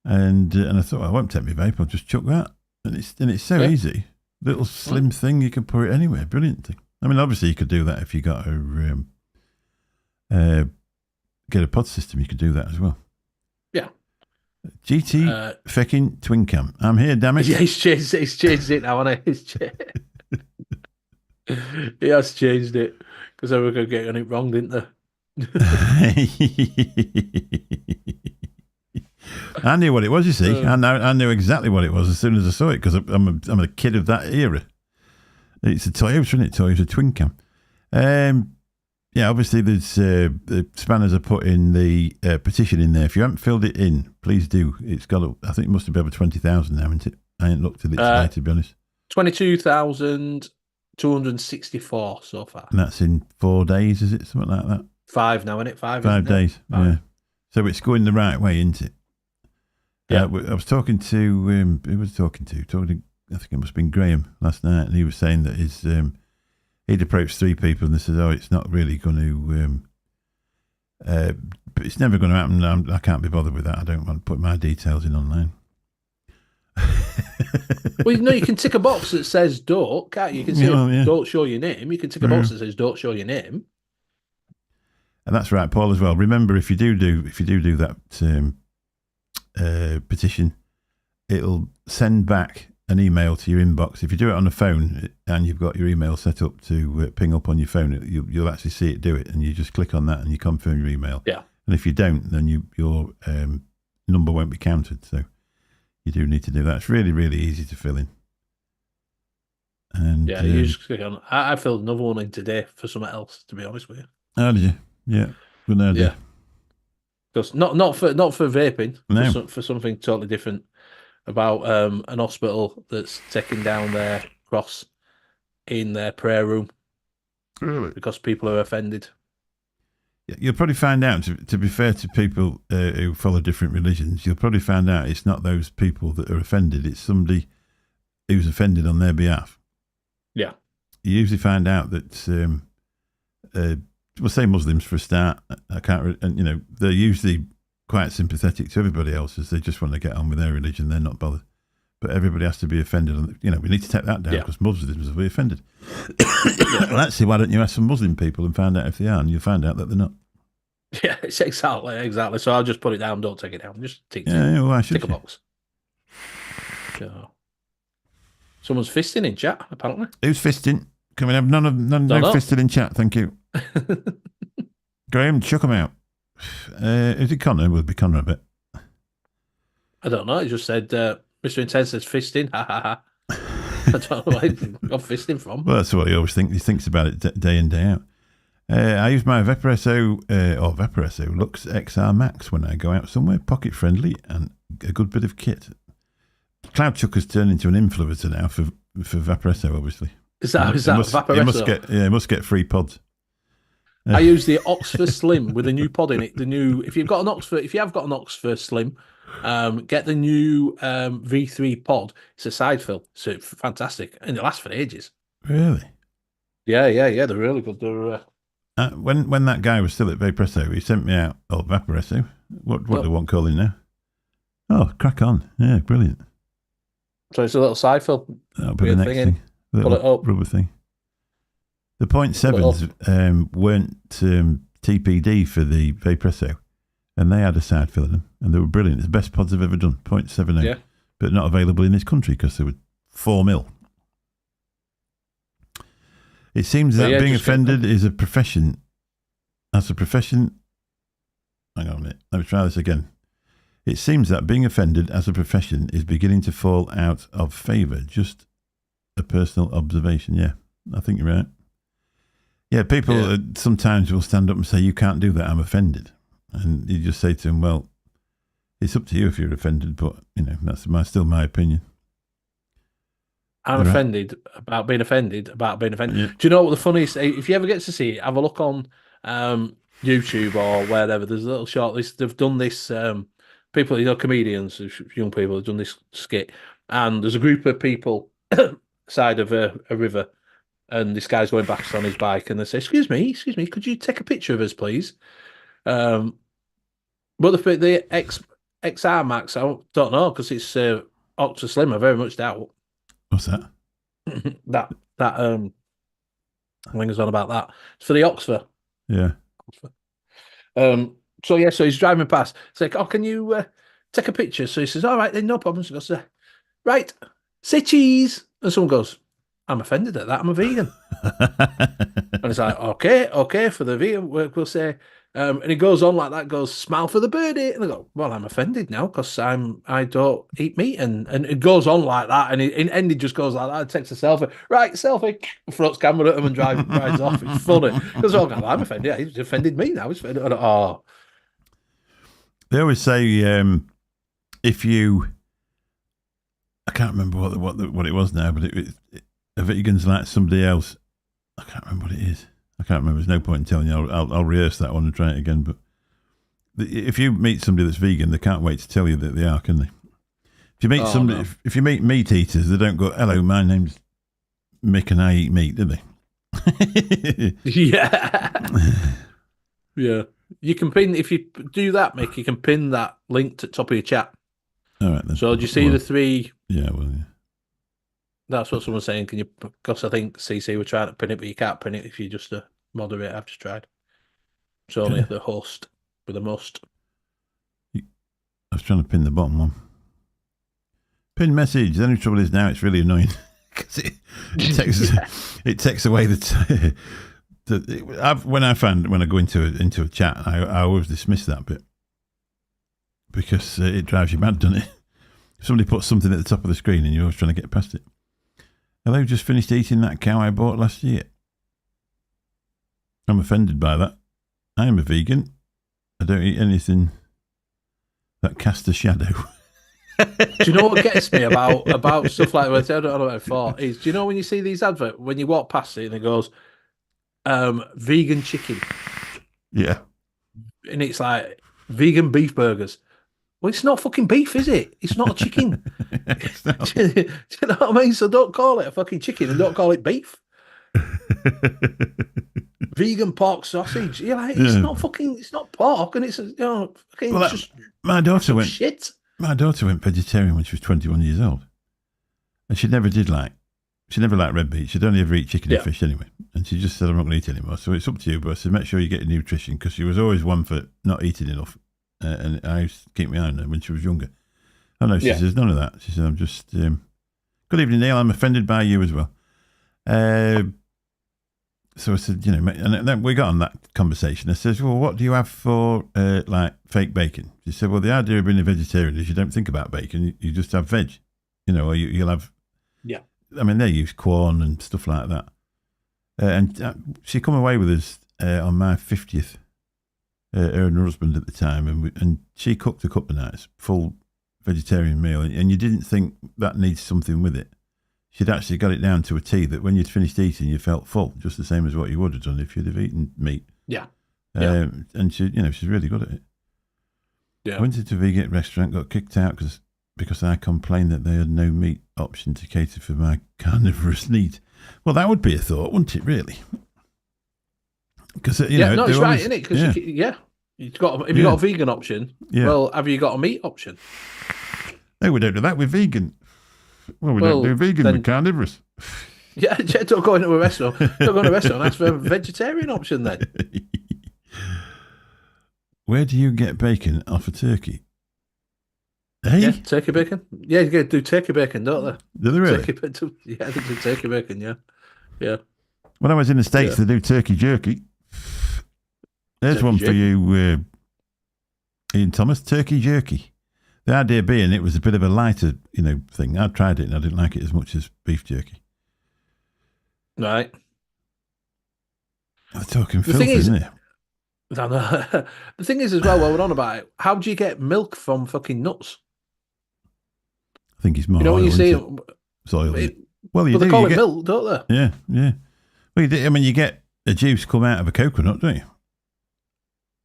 And I thought, I won't take my vape. I'll just chuck that, and it's so easy. Little slim thing, you can put it anywhere. Brilliant thing. I mean, obviously you could do that if you got get a pod system. You could do that as well. Yeah. GT fecking twin cam. I'm here, damn it. Yeah, he's changed it now, hasn't he? He has changed it because they were going to get it wrong, didn't they? I knew what it was, you see. I knew exactly what it was as soon as I saw it because I'm a kid of that era. It's a Toyota, isn't it? Toyota twin cam. Yeah, obviously there's the spanners are putting the petition in there. If you haven't filled it in, please do. It's got, I think it must have been over 20,000 now, isn't it? I ain't looked at it today, to be honest. 22,264 so far. And that's in 4 days, is it? Something like that? 5 now, isn't it? 5 days, yeah. So it's going the right way, isn't it? Yeah. I was talking to, who was talking to? I think it must have been Graham last night, and he was saying that he'd approached 3 people, and they said, it's not really going to, it's never going to happen. I can't be bothered with that. I don't want to put my details in online. Well, you can tick a box that says don't, can't you? You can say don't show your name. You can tick a box that says don't show your name. And that's right, Paul, as well. Remember, if you do that petition, it'll send back an email to your inbox. If you do it on a phone and you've got your email set up to ping up on your phone, you'll actually see it do it, and you just click on that and you confirm your email. Yeah. And if you don't, then your number won't be counted. So you do need to do that. It's really, really easy to fill in. And yeah, you just click on. I filled another one in today for something else, to be honest with you. Oh, did you? Yeah. Good idea. Yeah. Because not for vaping, no. for something totally different, about an hospital that's taking down their cross in their prayer room. Really? Because people are offended. You'll probably find out, to be fair to people who follow different religions, you'll probably find out it's not those people that are offended, it's somebody who's offended on their behalf. Yeah. You usually find out that, we'll say Muslims for a start, and they're usually quite sympathetic to everybody else, as they just want to get on with their religion, they're not bothered. But everybody has to be offended. We need to take that down because Muslims will be offended. Well, actually, why don't you ask some Muslim people and find out if they are, and you'll find out that they're not. Yeah, it's exactly. So I'll just put it down. Don't take it down. Just tick a box. So, someone's fisting in chat, apparently. Who's fisting? Can we have no fisting in chat? Thank you. Graham, chuck them out. Is it Connor? Will be Connor a bit. I don't know. He just said, Mr. Intense says fisting. Ha ha ha. I don't know where he got fisting from. Well, that's what he always thinks. He thinks about it day in, day out. I use my Vaporesso Lux XR Max when I go out somewhere, pocket friendly and a good bit of kit. Cloud Chucker's turned into an influencer now for Vaporesso, obviously. Is that Vaporesso? He must get free pods. I use the Oxford Slim with a new pod in it. If you have got an Oxford Slim, get the new V3 pod. It's a side fill, so fantastic, and it lasts for ages. Really? Yeah. They're really good. They're when that guy was still at Vaporesso, he sent me out Vaporesso. What do they want calling now? Oh, crack on! Yeah, brilliant. So it's a little side fill. That'll be the next thing. Pull it up. Rubber thing. The 0.7s weren't TPD for the Vaporesso, and they had a side fill in them, and they were brilliant. It's the best pods I've ever done. 0.70, but not available in this country because they were 4 mil. It seems that being offended is a profession. As a profession, hang on a minute. Let me try this again. It seems that being offended as a profession is beginning to fall out of favour. Just a personal observation. Yeah, I think you're right. Yeah, people sometimes will stand up and say, "You can't do that. I'm offended," and you just say to them, "Well, it's up to you if you're offended, but that's still my opinion." I'm offended about being offended about being offended. Yeah. Do you know what the funniest? If you ever get to see it, have a look on YouTube or wherever. There's a little short list. They've done this. People, comedians, young people, have done this skit, and there's a group of people side of a river, and this guy's going back on his bike, and they say, "Excuse me, could you take a picture of us, please?" But the XR Max, I don't know because it's Octa Slim. I very much doubt. What's that? that I think it's on about that. It's for the Oxford. Yeah. So he's driving past. It's like, "Oh, can you take a picture?" So he says, "All right, then, no problem." So he goes, "Right, say cheese." And someone goes, "I'm offended at that. I'm a vegan." And it's like, okay, for the vegan, we'll say And he goes on like that, goes, smile for the birdie. And I go, well, I'm offended now because I don't eat meat. And it goes on like that. And he just goes like that and takes a selfie. Right, selfie. Throws camera at him and rides off. It's funny. Because I'm offended. Yeah, he's offended me now. He's offended. Oh. They always say if you... I can't remember what it was now, but a vegan's like somebody else. I can't remember what it is. I can't remember. There's no point in telling you. I'll rehearse that one and try it again. But if you meet somebody that's vegan, they can't wait to tell you that they are, can they? If you meet somebody, no. if you meet meat eaters, they don't go, "Hello, my name's Mick and I eat meat," do they? Yeah. Yeah. You can pin, if you do that, Mick, you can pin that link to the top of your chat. All right, then. So do you see the three? Yeah, well, yeah. That's what someone's saying. Can you? Because I think CC were trying to pin it, but you can't pin it if you just a moderator. I've just tried. It's only the host with a must. I was trying to pin the bottom one. Pin message. The only trouble is now it's really annoying because it takes away the. When I go into a chat, I always dismiss that bit because it drives you mad, doesn't it? If somebody puts something at the top of the screen and you're always trying to get past it. Hello, just finished eating that cow I bought last year. I'm offended by that. I am a vegan. I don't eat anything that casts a shadow. Do you know what gets me about stuff like that? I don't know before. Do you know when you see these adverts, when you walk past it and it goes, vegan chicken? Yeah. And it's like, vegan beef burgers. Well, it's not fucking beef, is it? It's not a chicken. Do you know what I mean? So don't call it a fucking chicken and don't call it beef. Vegan pork sausage. You're like, it's not fucking, it's not pork, and it's fucking just my daughter went shit. My daughter went vegetarian when she was 21 years old, and she never liked red meat. She'd only ever eat chicken and fish anyway, and she just said, "I'm not going to eat anymore." So it's up to you, but I said, make sure you get your nutrition, because she was always one for not eating enough. And I used to keep my eye on her when she was younger. Oh no, she says none of that. She said, "I'm just good evening, Neil. I'm offended by you as well." So I said, and then we got on that conversation. I says, "Well, what do you have for like fake bacon?" She said, "Well, the idea of being a vegetarian is you don't think about bacon. You just have veg, or you'll have." Yeah. I mean, they use corn and stuff like that. And she come away with us on my 50th. Her and her husband at the time, and she cooked a couple of nights, full vegetarian meal, and you didn't think that needs something with it. She'd actually got it down to a T that when you'd finished eating, you felt full, just the same as what you would have done if you'd have eaten meat. Yeah. And she, she's really good at it. Yeah. I went into a vegan restaurant, got kicked out because I complained that they had no meat option to cater for my carnivorous need. Well, that would be a thought, wouldn't it? Really? Because it's right, isn't it? Because you've got a vegan option. Yeah. Well, have you got a meat option? No, we don't do that. We're vegan. Well, we don't do vegan. We're carnivorous. Yeah, don't go into a restaurant. Don't go into a restaurant. Ask for a vegetarian option then. Where do you get bacon off a turkey? Hey? Yeah, turkey bacon. Yeah, you do turkey bacon, don't they? Do they really? I think it's turkey bacon. Yeah. When I was in the States, they do turkey jerky. There's one for you, Ian Thomas. Turkey jerky. The idea being it was a bit of a lighter, thing. I tried it and I didn't like it as much as beef jerky. Right. They're talking filthy, isn't it? The thing is as well, while we're on about it, how do you get milk from fucking nuts? I think it's more oil, when you see it's oil. Well, they call it milk, don't they? Yeah. Well, you get a juice come out of a coconut, don't you?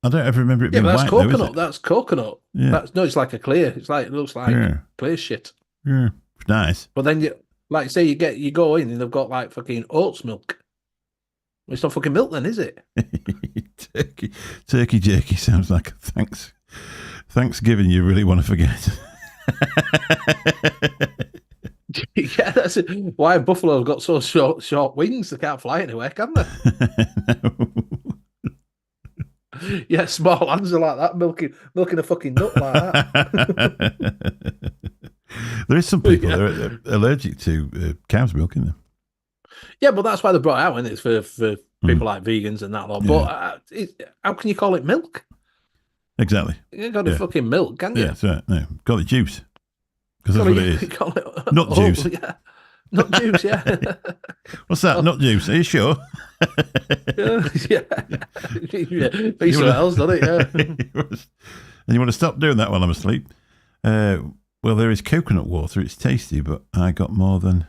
I don't ever remember it being white. That's coconut. Though, that's coconut. Yeah. It's like a clear. It looks like clear shit. Yeah, it's nice. But then you go in and they've got like fucking oats milk. It's not fucking milk then, is it? Turkey jerky sounds like a Thanksgiving you really want to forget. Yeah, that's it. Why have buffaloes got so short wings? They can't fly anywhere, can they? No. Yeah, small hands are like that, milking a fucking nut like that. There is some people that are allergic to cow's milk, isn't there? Yeah, but that's why they brought it out, isn't it? For people like vegans and that lot. But how can you call it milk? Exactly. You ain't got the fucking milk, can you? Yeah, that's right. No, call it juice. Because that's what it is. Call it, Nut juice. Yeah. Nut juice, yeah. What's that? Nut juice. Are you sure? Yeah. Be something else, doesn't it? Yeah. And you want to stop doing that while I'm asleep? Well, there is coconut water. It's tasty, but I got more than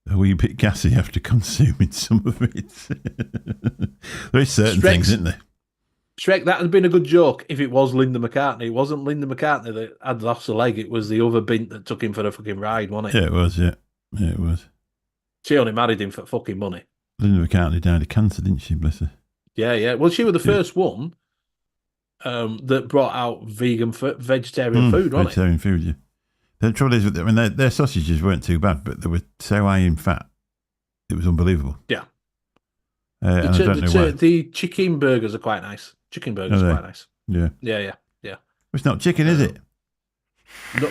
a wee bit gassy after consuming some of it. There is certain things, isn't there? Shrek, that would have been a good joke if it was Linda McCartney. It wasn't Linda McCartney that had lost a leg. It was the other bint that took him for a fucking ride, wasn't it? Yeah, it was, yeah. Yeah, it was. She only married him for fucking money. Linda McCartney died of cancer, didn't she? Bless her. Yeah, yeah. Well, she was the first one that brought out vegetarian food, wasn't vegetarian food, yeah. The trouble is, their sausages weren't too bad, but they were so high in fat, it was unbelievable. Yeah. And I don't know why. The chicken burgers are quite nice. Chicken burgers are quite nice. Yeah. Yeah. It's not chicken, is it?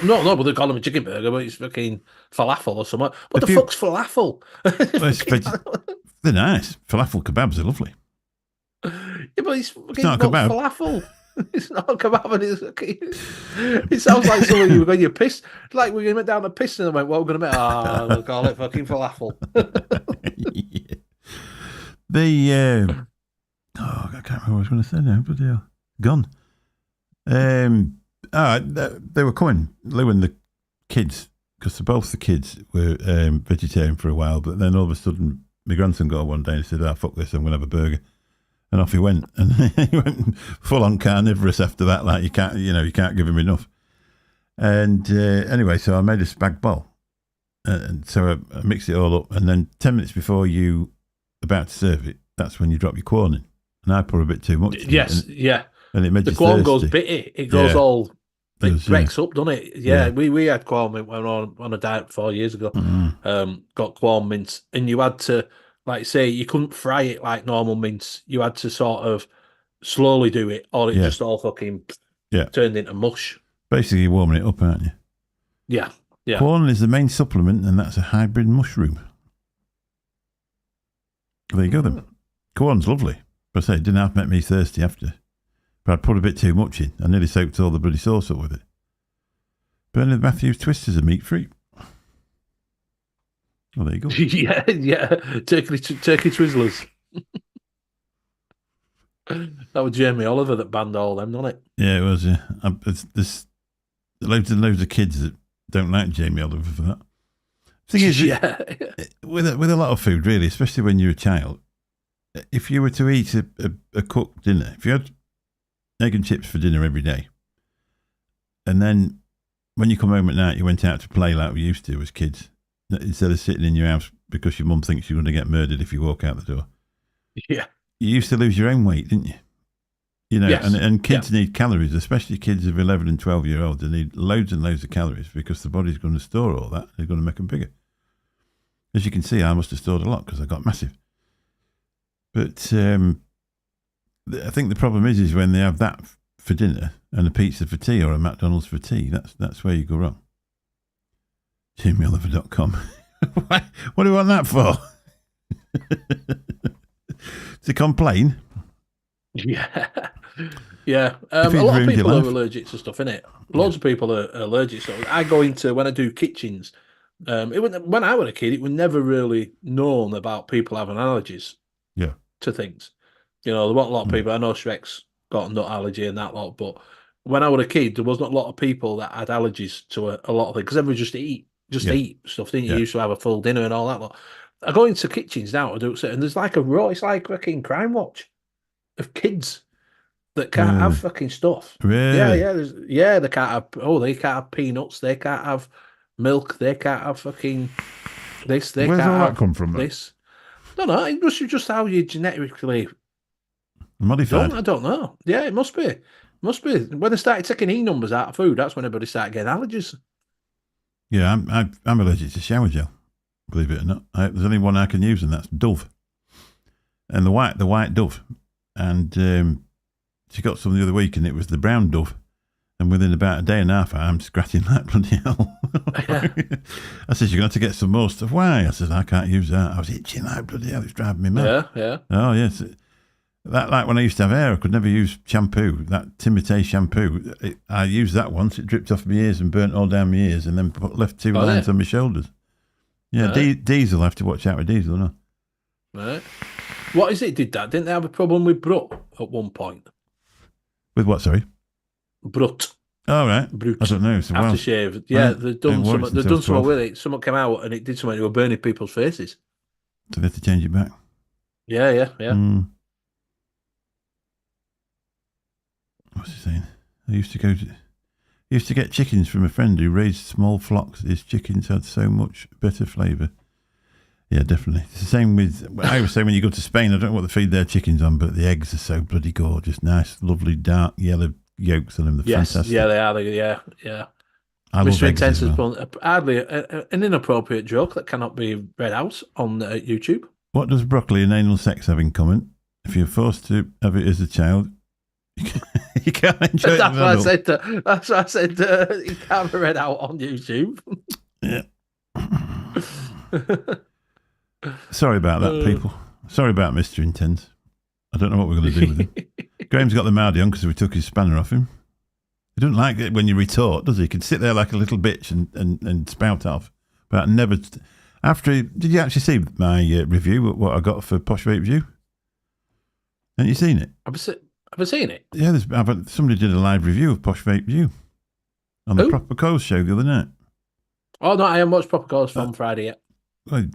No, but they call them a chicken burger, but it's fucking falafel or something. What the fuck's falafel? They're nice. Falafel kebabs are lovely. Yeah, but it's not a kebab. Falafel. It's not a kebab. It sounds like something you were when you're pissed. Like we're going to make down a piss and I went, what we're going to make? We'll call it fucking falafel. Yeah. I can't remember what I was going to say now, but yeah, gone. They were coming, Lou and the kids, because both the kids were vegetarian for a while, but then all of a sudden my grandson got up one day and said, fuck this, I'm going to have a burger. And off he went. And he went full on carnivorous after that. Like you can't give him enough. And anyway, so I made a spag bol. And so I mixed it all up. And then 10 minutes before you about to serve it, that's when you drop your corn in. And I put a bit too much. Yes, yeah. And it made the you corn thirsty. Goes bitty. It goes all. It breaks up, doesn't it? Yeah, we had quorn mint when we were on a diet 4 years ago. Got quorn mince, and you had to, like, say, you couldn't fry it like normal mince. You had to sort of slowly do it, or it just all fucking turned into mush. Basically, you're warming it up, aren't you? Yeah, yeah. Corn is the main supplement, and that's a hybrid mushroom. There you go, then. Corn's lovely. But I say, it didn't have to make me thirsty after. But I'd put a bit too much in. I nearly soaked all the bloody sauce up with it. Bernard Matthews twisters are meat-free. Oh, there you go. yeah. Turkey Twizzlers. That was Jamie Oliver that banned all them, wasn't it? Yeah, it was, yeah. There's loads and loads of kids that don't like Jamie Oliver for that. The thing is, with a lot of food, really, especially when you're a child, if you were to eat a cooked dinner, if you had egg and chips for dinner every day, and then when you come home at night, you went out to play like we used to as kids, instead of sitting in your house because your mum thinks you're going to get murdered if you walk out the door. Yeah. You used to lose your own weight, didn't you? You know, yes. and kids need calories, especially kids of 11 and 12-year-olds. They need loads and loads of calories because the body's going to store all that. They're going to make them bigger. As you can see, I must have stored a lot because I got massive. But I think the problem is when they have that for dinner and a pizza for tea or a McDonald's for tea. That's where you go wrong. JimMilliver.com. What do you want that for? To complain? Yeah. Yeah. A lot of people are allergic to stuff, innit? Loads of people are allergic to stuff. I go into, when I do kitchens, when I was a kid, it was never really known about people having allergies to things. You know, there weren't a lot of people. I know Shrek's got a nut allergy and that lot, but when I was a kid, there wasn't a lot of people that had allergies to a lot of things because everyone just eat stuff, didn't you? You used to have a full dinner and all that lot. I go into kitchens now to do it, and there's like it's like fucking Crime Watch of kids that can't have fucking stuff. Really? Yeah, they can't have peanuts, they can't have milk, they can't have fucking this, they Where's can't all have that come from, this. No, it must be just how you genetically modified. I don't know. Yeah, it must be. When they started taking E numbers out of food, that's when everybody started getting allergies. Yeah, I'm allergic to shower gel. Believe it or not, there's only one I can use, and that's Dove. And the white Dove. And she got some the other week, and it was the brown Dove. And And within about a day and a half, I'm scratching that bloody hell. I said, you're going to have to get some more stuff. Why? I said, I can't use that. I was itching like bloody hell. It's driving me mad. Yeah. Oh, yes. That, like when I used to have hair, I could never use shampoo. That Timotei shampoo, I used that once. It dripped off my ears and burnt all down my ears and then left 2 lines on my shoulders. Yeah, Diesel, I have to watch out with Diesel, no? Right. What is it did that? Didn't they have a problem with Brut at one point? With what, sorry? Brut. Oh, right. Brut. I don't know. Aftershave. Yeah, they've done something with it. Someone came out and it did something. They were burning people's faces. So they have to change it back. Yeah. What's he saying? I used to get chickens from a friend who raised small flocks. His chickens had so much better flavour. Yeah, definitely. It's the same with, I was saying when you go to Spain, I don't know what they feed their chickens on, but the eggs are so bloody gorgeous. Nice, lovely, dark, yellow yolks on them. They're fantastic. Yeah, they are. Yeah. I love Mr. eggs Intense as has well. done hardly an inappropriate joke that cannot be read out on YouTube. What does broccoli and anal sex have in common? If you're forced to have it as a child, you can't enjoy it. That's what I said. It can't be read out on YouTube. Yeah. Sorry about that, people. Sorry about Mr. Intense. I don't know what we're going to do with him. Graham's got the Mardy on because we took his spanner off him. He doesn't like it when you retort, does he? He can sit there like a little bitch and spout off. But never. Did you actually see my review of what I got for Posh Vape View? Haven't you seen it? Have I seen it? Yeah, somebody did a live review of Posh Vape View on the Proper Coals show the other night. Oh, no, I haven't watched Proper Coals from Friday yet. Well,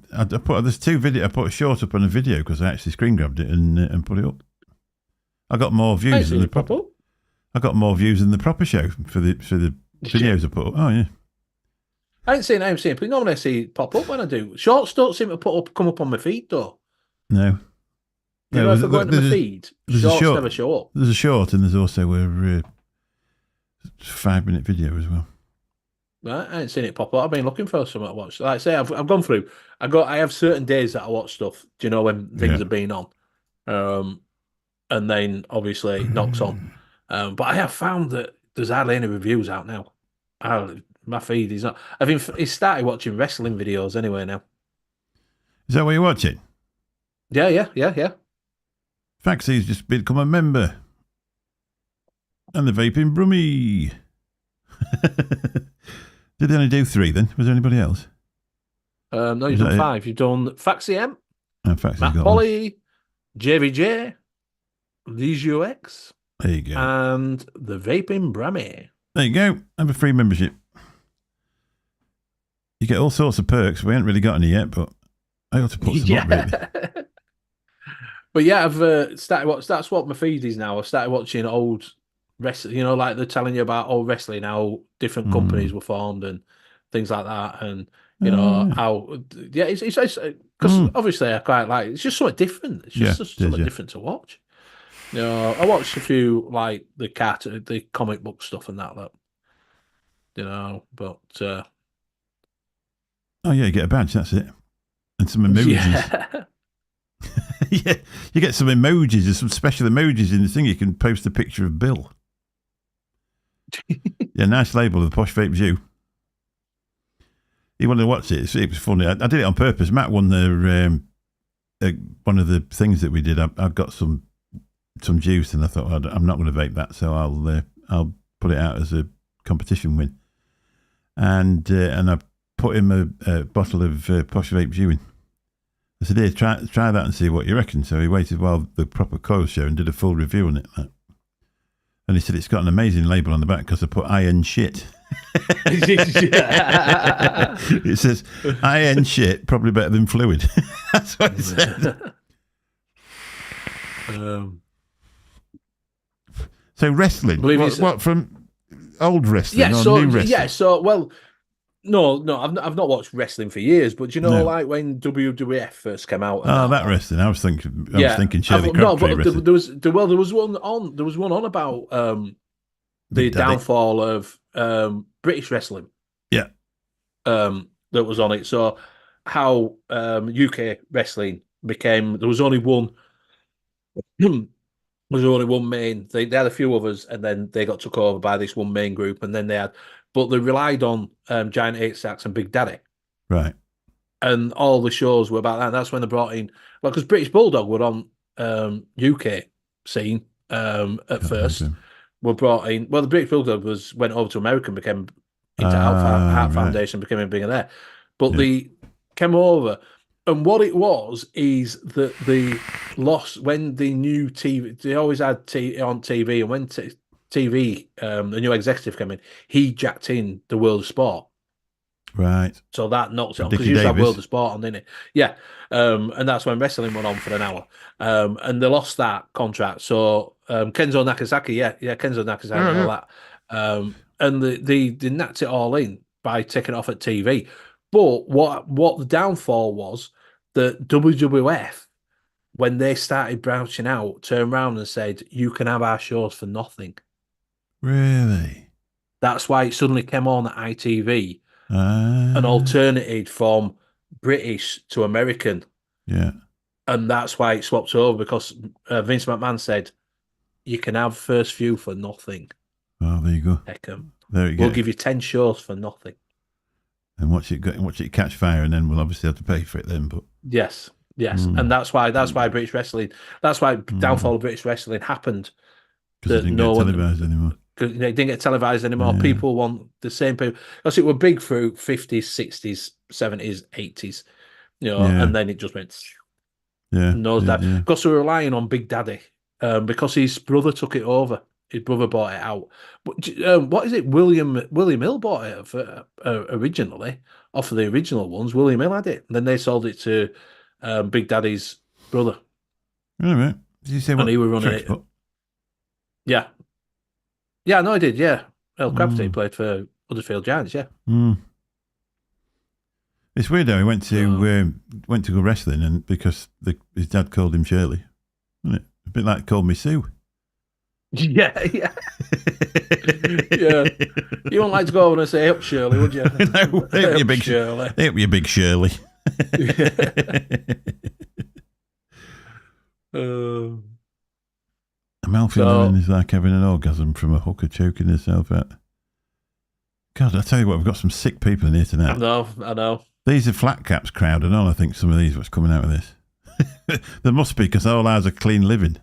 there's 2 videos. I put a short up on a video because I actually screen grabbed it and put it up. I got more views than the proper. I got more views than the proper show for the videos I put up. Oh yeah. I ain't seen it, but normally I see it pop up when I do. Shorts don't seem to come up on my feed though. No. You know, if I go into my feed, shorts never show up. There's a short and there's also a 5-minute video as well. Right, I ain't seen it pop up. I've been looking for something to watch. Like I say, I've gone through. I have certain days that I watch stuff. Do you know when things have been on? And then obviously it knocks on. But I have found that there's hardly any reviews out now. My feed is not. He's started watching wrestling videos anyway now. Is that what you're watching? Yeah. Faxy's just become a member. And the vaping Brummy. Did they only do 3 then? Was there anybody else? No, you've done 5. You've done Faxy M, Matt Polly, JVJ, Legio X. There you go. And the Vaping Brammy. There you go. Have a free membership. You get all sorts of perks. We haven't really got any yet, but I ought to put some up, really. But yeah, I've started that's what my feed is now. I've started watching old wrestling, you know, like they're telling you about old wrestling, how different companies were formed and things like that. And, you know, how, it's because obviously I quite like it's just something different. It's just something different to watch. You know, I watched a few like the comic book stuff and that, you know, but oh yeah, you get a badge, that's it. And some emojis. Yeah. Yeah, you get some emojis. There's some special emojis in the thing. You can post a picture of Bill. Yeah, nice label of the Posh Vape View. You want to watch it? It was funny. I did it on purpose. Matt won the one of the things that we did. I got some juice, and I thought I'm not going to vape that, so I'll put it out as a competition win. And I put him a bottle of Posh Vape View in. I said, here, try that and see what you reckon. So he waited while the Proper Coils show and did a full review on it. And he said, it's got an amazing label on the back because I put iron shit. It says, iron shit, probably better than fluid. That's what he said. So wrestling, what from old wrestling or new wrestling? Yeah, so, well... No, I've not watched wrestling for years, but you know, like when WWF first came out. That wrestling. I was thinking Shirley Crabtree wrestling. There was one on about the downfall of British wrestling. Yeah, that was on it. So how UK wrestling became. There was only one was only one main. They had a few others, and then they got took over by this one main group, and then they had, but they relied on Giant Eight Stacks and Big Daddy, Right. and all the shows were about that. And that's when they brought in, well, because British Bulldog were on UK scene at Can't remember first. him. Were brought in. Well, the British Bulldog went over to America and became into Heart Right. Foundation, became bigger there. But Yeah. they came over, and what it was is that the loss when the new TV, they always had on TV, and when TV, the new executive came in, he jacked in the World of Sport. Right. So that knocked it on because Dickie you used to have Davis. World of Sport on, didn't it? Yeah. And that's when wrestling went on for an hour. And they lost that contract. So Kenzo Nagasaki, Kenzo Nagasaki and all that. And they knocked it all in by taking it off at TV. But what the downfall was that WWF, when they started branching out, turned around and said, you can have our shows for nothing. Really? That's why it suddenly came on at ITV. An Ah. alternative from British to American, Yeah. and that's why it swapped over because Vince McMahon said you can have first view for nothing. Oh, there you go. Heck 'em. There you go. We'll give you 10 shows for nothing. And watch it catch fire, and then we'll obviously have to pay for it then. But Yes, and that's why British wrestling. That's why downfall of British wrestling happened. because it didn't get televised anymore. Because they didn't get televised anymore. Yeah. People want the same people because it were big through 50s, 60s, 70s, 80s, and then it just went. Yeah. Nosedive. Yeah. Because they were relying on Big Daddy. Because his brother took it over. His brother bought it out. But, what is it? William Hill bought it for, originally off of the original ones. William Hill had it. And then they sold it to Big Daddy's brother. All right. Did you say what? And he was running it. Spot? Yeah. Yeah, no, I did. Yeah. Earl Crabtree played for Huddersfield Giants. Yeah. It's weird though. He went to go wrestling, and because his dad called him Shirley, isn't it? A bit like called me Sue. Yeah. Yeah. You wouldn't like to go over and say, "Up, Shirley," would you? No, hey, you big Shirley. Hey, you big Shirley. A mouth is like having an orgasm from a hooker choking herself out. God, I tell you what, we've got some sick people in here tonight. I know. These are flat caps crowd and all. I think some of these what's coming out of this. There must be, because all ours are clean living.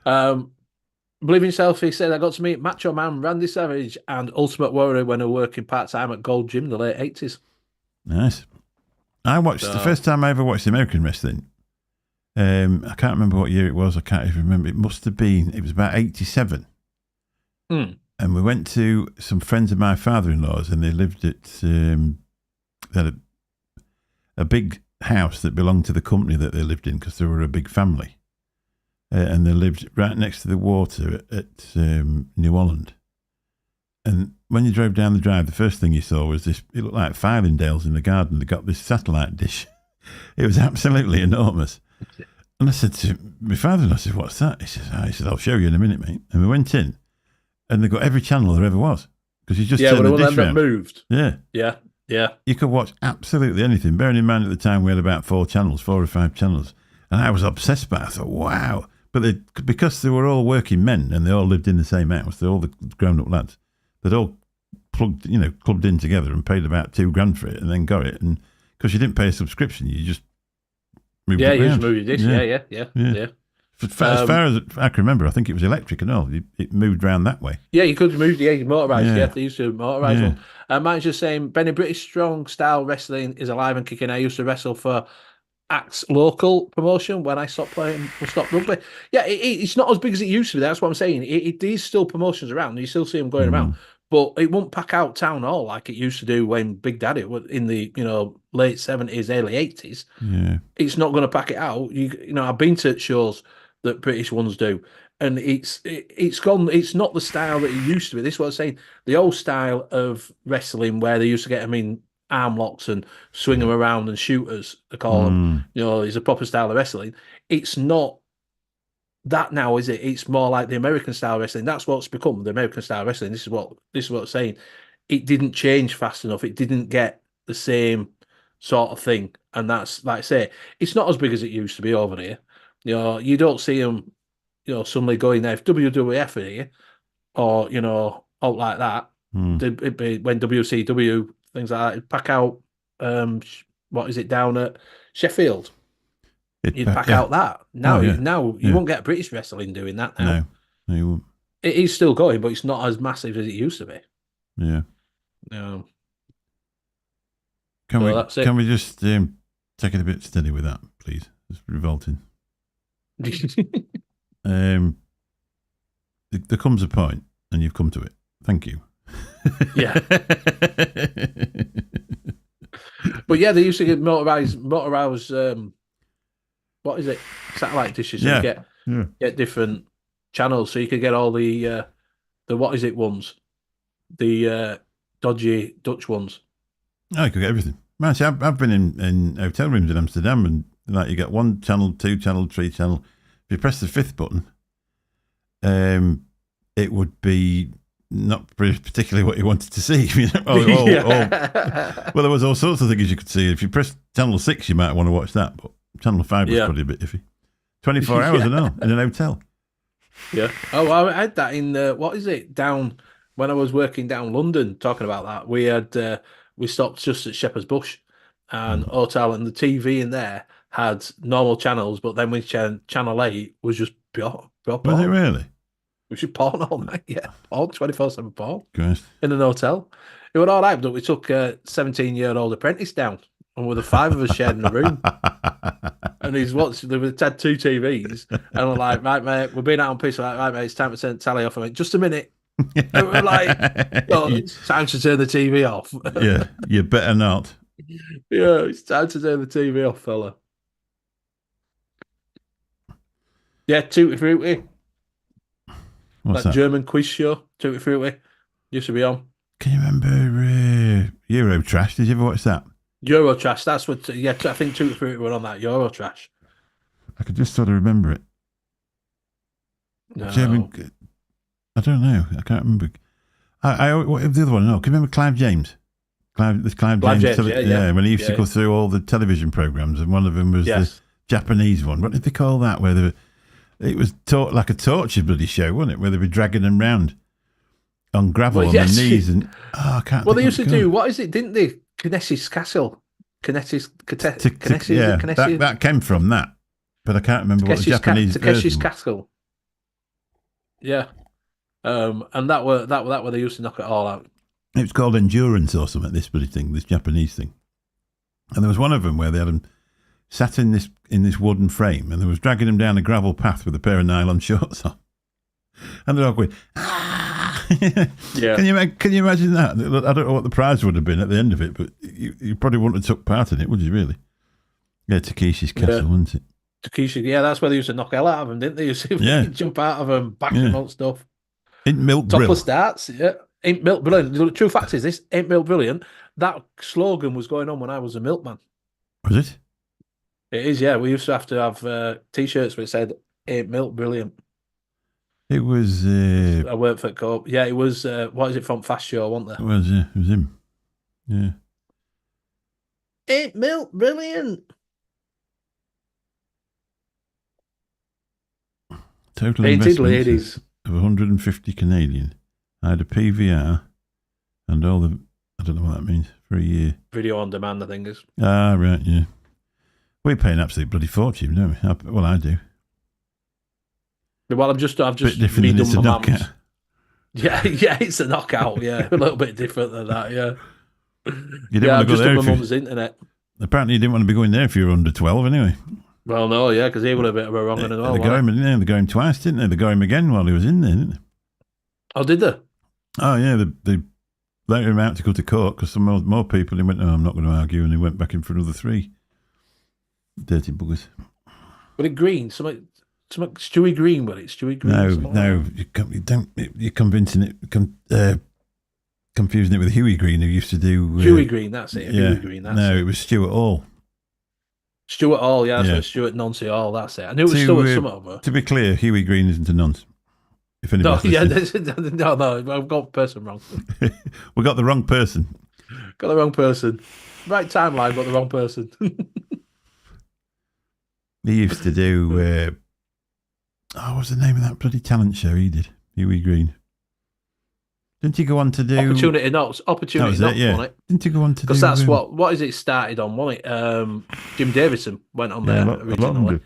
Believe in Yourself, he said, I got to meet Macho Man, Randy Savage, and Ultimate Warrior when I was working part-time at Gold Gym in the late 80s. Nice. I watched, the first time I ever watched American wrestling, I can't remember what year it was. I can't even remember. It must have been, it was about 87. And we went to some friends of my father-in-law's, and they lived at, they had a big house that belonged to the company that they lived in, because they were a big family. And they lived right next to the water at New Holland. And when you drove down the drive, the first thing you saw was this, it looked like Filingdales in the garden. They got this satellite dish. It was absolutely enormous. And I said to my father-in-law, I said, what's that? He said, I'll show you in a minute, mate. And we went in, and they got every channel there ever was. Because you just turned the dish round. Moved. Yeah. You could watch absolutely anything. Bearing in mind at the time we had about 4 or 5 channels. And I was obsessed by it. I thought, wow. But because they were all working men and they all lived in the same house, they're all the grown-up lads, they'd all clubbed in together and paid about $2,000 for it and then got it. And because you didn't pay a subscription, you just moved it around. You just moved your dish. Yeah. As far as I can remember, I think it was electric and all. It moved around that way. Yeah, you could move the motorised. Yeah, they used to motorise one. Mine's just saying, Benny, British strong style wrestling is alive and kicking. I used to wrestle for Axe local promotion when I stopped rugby. Yeah, it's not as big as it used to be. That's what I'm saying. It is still promotions around. You still see them going around, but it won't pack out town hall like it used to do when Big Daddy was in the late 70s, early 80s. Yeah, it's not going to pack it out. I've been to shows that British ones do, and it's gone. It's not the style that it used to be. This is what I'm saying. The old style of wrestling where they used to get them in arm locks and swing them around and shooters, they call them. Is a proper style of wrestling. It's not that now, is it? It's more like the American style wrestling. That's what's become the American style wrestling. This is what I'm saying. It didn't change fast enough. It didn't get the same sort of thing. And that's, like I say, it's not as big as it used to be over here. You don't see them, suddenly going there. If WWF are here, or out like that, it'd be when WCW things like that, it'd pack out. What is it down at Sheffield? You'd pack out that. Now you won't get British wrestling doing that now. No, you won't. It is still going, but it's not as massive as it used to be. Yeah. No. Can we just take it a bit steady with that, please? It's revolting. There comes a point, and you've come to it. Thank you. Yeah. But yeah, they used to get motorized. What is it? Satellite dishes. So you get different channels, so you could get all the what is it ones, the dodgy Dutch ones. Oh, you could get everything. Man, see, I've been in hotel rooms in Amsterdam, and like you get 1 channel, 2 channel, 3 channel. If you press the 5th button, it would be not particularly what you wanted to see. Well, there was all sorts of things you could see. If you press channel 6, you might want to watch that, but channel 5 was probably a bit iffy. 24 hours and all in an hotel. Yeah. Oh, I had that in what is it down when I was working down London. Talking about that, we stopped just at Shepherd's Bush and hotel, and the TV in there had normal channels, but then channel 8 was just pure porn. Was it really? We should porn all night, yeah. All 24/7 porn. Christ. In an hotel. It was all right, but we took a 17-year-old apprentice down, and with the 5 of us sharing a room. And he's watched, they had 2 TVs, and I'm like, right, mate, we're being out on piss. Like, right, mate, it's time to turn the tally off. I went, just a minute. And we're like, it's time to turn the TV off. Yeah, you better not. Yeah, it's time to turn the TV off, fella. Yeah, Tutti Frutti. What's that? German quiz show, Tutti Frutti. Used to be on. Can you remember Eurotrash? Did you ever watch that? Eurotrash, that's what, I think Tutti Frutti were on that, Eurotrash. I could just sort of remember it. No. German, I don't know. I can't remember. What the other one? No, can you remember Clive James? Clive James. When he used to go through all the television programs, and one of them was the Japanese one. What did they call that? It was like a torture bloody show, wasn't it? Where they'd be dragging them round on gravel on their knees, and I can't. Well, they used to do. What is it? Didn't they? Kinesis Castle. Kinesis. That came from that, but I can't remember what the Japanese Takeshi's Castle. Yeah. And that were they used to knock it all out. It was called Endurance or something, this bloody thing, this Japanese thing. And there was one of them where they had them sat in this wooden frame, and they was dragging them down a gravel path with a pair of nylon shorts on. And they're all going, ah! Yeah. Can you imagine that? I don't know what the prize would have been at the end of it, but you probably wouldn't have took part in it, would you really? Yeah, Takeshi's Castle, wasn't it? Takeshi, that's where they used to knock hell out of them, didn't they? Used to jump out of them, back them on stuff. Ain't milk topless darts, Ain't milk brilliant. The true fact is this: ain't milk brilliant. That slogan was going on when I was a milkman. Was it? It is, yeah. We used to have T-shirts which said "Ain't milk brilliant." It was. I worked for Co-op. Yeah, it was. What is it from Fast Show? Wasn't there? It was. Yeah, it was him. Yeah. Ain't milk brilliant? Total Painted investment ladies of 150 Canadian. I had a PVR and all the. I don't know what that means for a year. Video on demand, I think is. Ah, right, yeah. We pay an absolute bloody fortune, don't we? Well, I do. Well, I've just bit different than it's a knockout. Yeah, it's a knockout. Yeah, a little bit different than that. Yeah. You didn't want to go there. Just on my mum's internet. Apparently, you didn't want to be going there if you were under 12, anyway. Well, no, yeah, because he was a bit of a wrong one as well. They got him, didn't they? They got him twice, didn't they? They got him again while he was in there, didn't they? Oh, did they? Oh, yeah. They let him out to go to court because some more people. He went, "Oh, I'm not going to argue," and he went back in for another 3. Dirty buggers. But it green, something Stewie Green, but it's Stewie Green. No, you're convincing it. Confusing it with Huey Green, who used to do Huey Green. That's it. Yeah. Huey Green. It was Stuart Hall. Stuart Hall, that's it. Stuart Nancy Hall. That's it. I knew it was Stuart something. To be clear, Huey Green isn't a nonce. If anybody, no, I've got the person wrong. We got the wrong person. Got the wrong person. Right timeline, but the wrong person. He used to do. What's the name of that bloody talent show he did? Huey Green. Didn't he go on to do Opportunity Knocks? Opportunity Knocks, wasn't it? Didn't he go on to do? Because that's what is it started on, wasn't it? Jim Davidson went on there originally.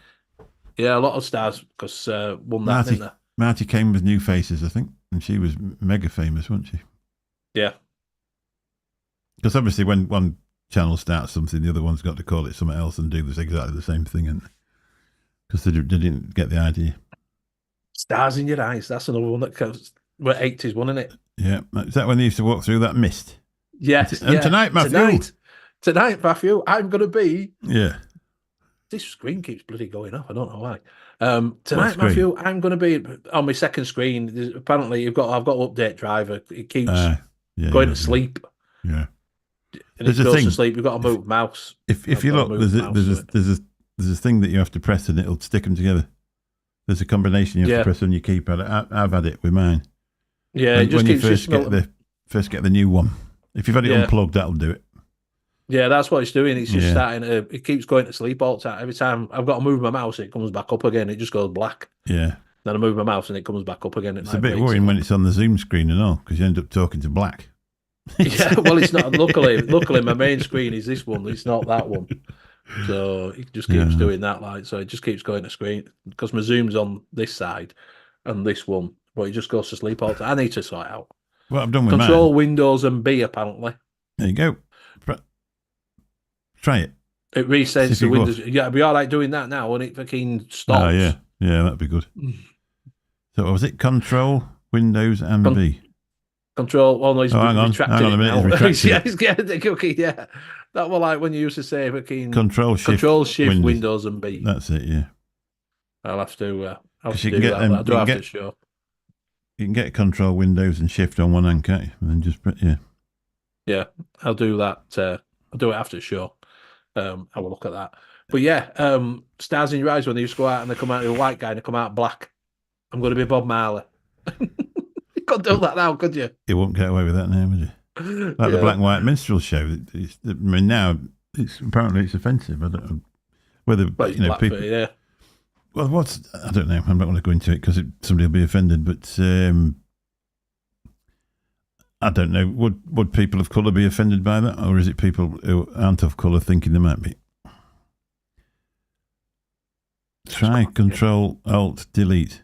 A lot of stars because won that, didn't they? Marty came with New Faces, I think, and she was mega famous, wasn't she? Yeah. Because obviously, when one channel starts something, the other one's got to call it something else and do this exactly the same thing, and because they didn't get the idea. Stars in Your Eyes. That's another one that comes. We're 80s, wasn't it? Yeah. Is that when they used to walk through that mist? Yes. And tonight, Matthew. Tonight, Matthew, I'm going to be. Yeah. This screen keeps bloody going off. I don't know why. Tonight, Matthew, I'm going to be on my second screen. Apparently, I've got to update driver. It keeps going to sleep. Yeah. And it goes to sleep. You've got to move mouse. If you look, there's a thing that you have to press and it'll stick them together. There's a combination you have to press on your keypad. I've had it with mine. Yeah, it just when keeps you first get the new one. If you've had it unplugged, that'll do it. Yeah, that's what it's doing. It's just starting to. It keeps going to sleep all the time. Every time I've got to move my mouse, it comes back up again. It just goes black. Yeah. Then I move my mouse and it comes back up again. It's a bit worrying when it's on the Zoom screen and all, because you end up talking to black. Yeah, well, it's not. Luckily, my main screen is this one. It's not that one. So it just keeps doing that. So it just keeps going to screen because my Zoom's on this side and this one, but it just goes to sleep all the time. I need to sort it out. What I've done with Control Windows and B apparently. There you go. Try it. It resets the Windows. Yeah, it'd be all right doing that now when it fucking stops. Oh yeah, that'd be good. So was it Control Windows and B? Control. Well, no, he's retracted hang on a minute. He's yeah. That was like when you used to say fucking Control Shift Windows and B. That's it. Yeah. I'll have to. You can get Control Windows and Shift on one hand, can't you? And then just Yeah, I'll do that. I'll do it after the show. I will look at that. But yeah, Stars in Your Eyes when they used to go out and they come out with a white guy and they come out black. I'm going to be Bob Marley. You couldn't do that now, could you? You won't get away with that now, would you? Like the Black and White Minstrel Show. Now apparently it's offensive. I don't know whether people. Well, I don't know. I'm not going to go into it because somebody will be offended. But I don't know. Would people of colour be offended by that, or is it people who aren't of colour thinking they might be? Try Control Alt Delete.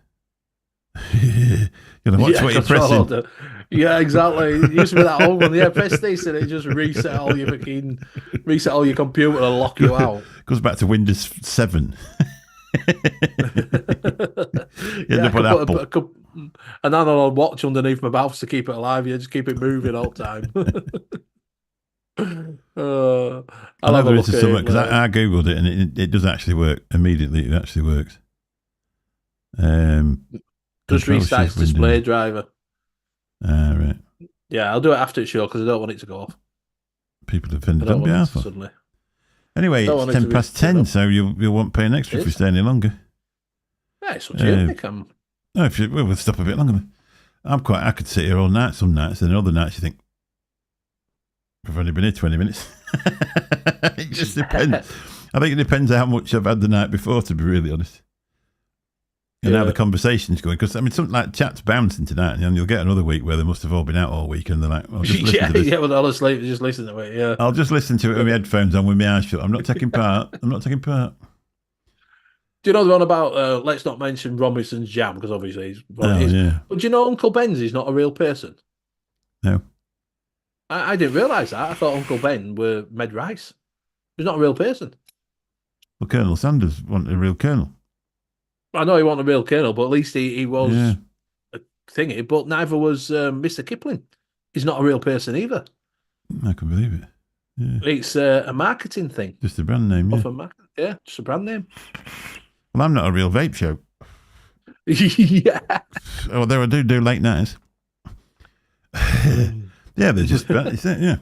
Watch what you're pressing. Yeah, exactly. It used to be that old one. Yeah, press this and it just reset all your computer and lock you out. Goes back to Windows 7. Put an analog watch underneath my mouse to keep it alive. Yeah, just keep it moving all the time. I know there is something because I googled it and it does actually work immediately. It actually works. Just restarts display driver. Right. Yeah, I'll do it after the show because I don't want it to go off. People offended. Don't be awful. Suddenly. Anyway, it's 10 past 10, so you won't pay an extra if you stay any longer. Yeah, it's what you think. No, we'll stop a bit longer. I could sit here all night some nights, and other nights you think, I've only been here 20 minutes. It just depends. I think it depends how much I've had the night before, to be really honest. And how the conversation's going. Because, something like chat's bouncing tonight, and you'll get another week where they must have all been out all week, and they're like, well, just listen to this. Well, honestly, just listen to it, yeah. I'll just listen to it with my headphones on with my eyes shut. I'm not taking part. Do you know the one about, let's not mention Robinson's Jam, because obviously he's yeah. But do you know Uncle Ben's is not a real person? No. I didn't realise that. I thought Uncle Ben were Med Rice. He's not a real person. Well, Colonel Sanders wanted a real colonel. I know he wasn't a real colonel, but at least he was a thingy. But neither was Mr. Kipling. He's not a real person either. I can believe it. Yeah. It's a marketing thing. Just a brand name, yeah. Just a brand name. Well, I'm not a real vape show. Yeah. Oh, there I do late nights. Yeah, they're just yeah.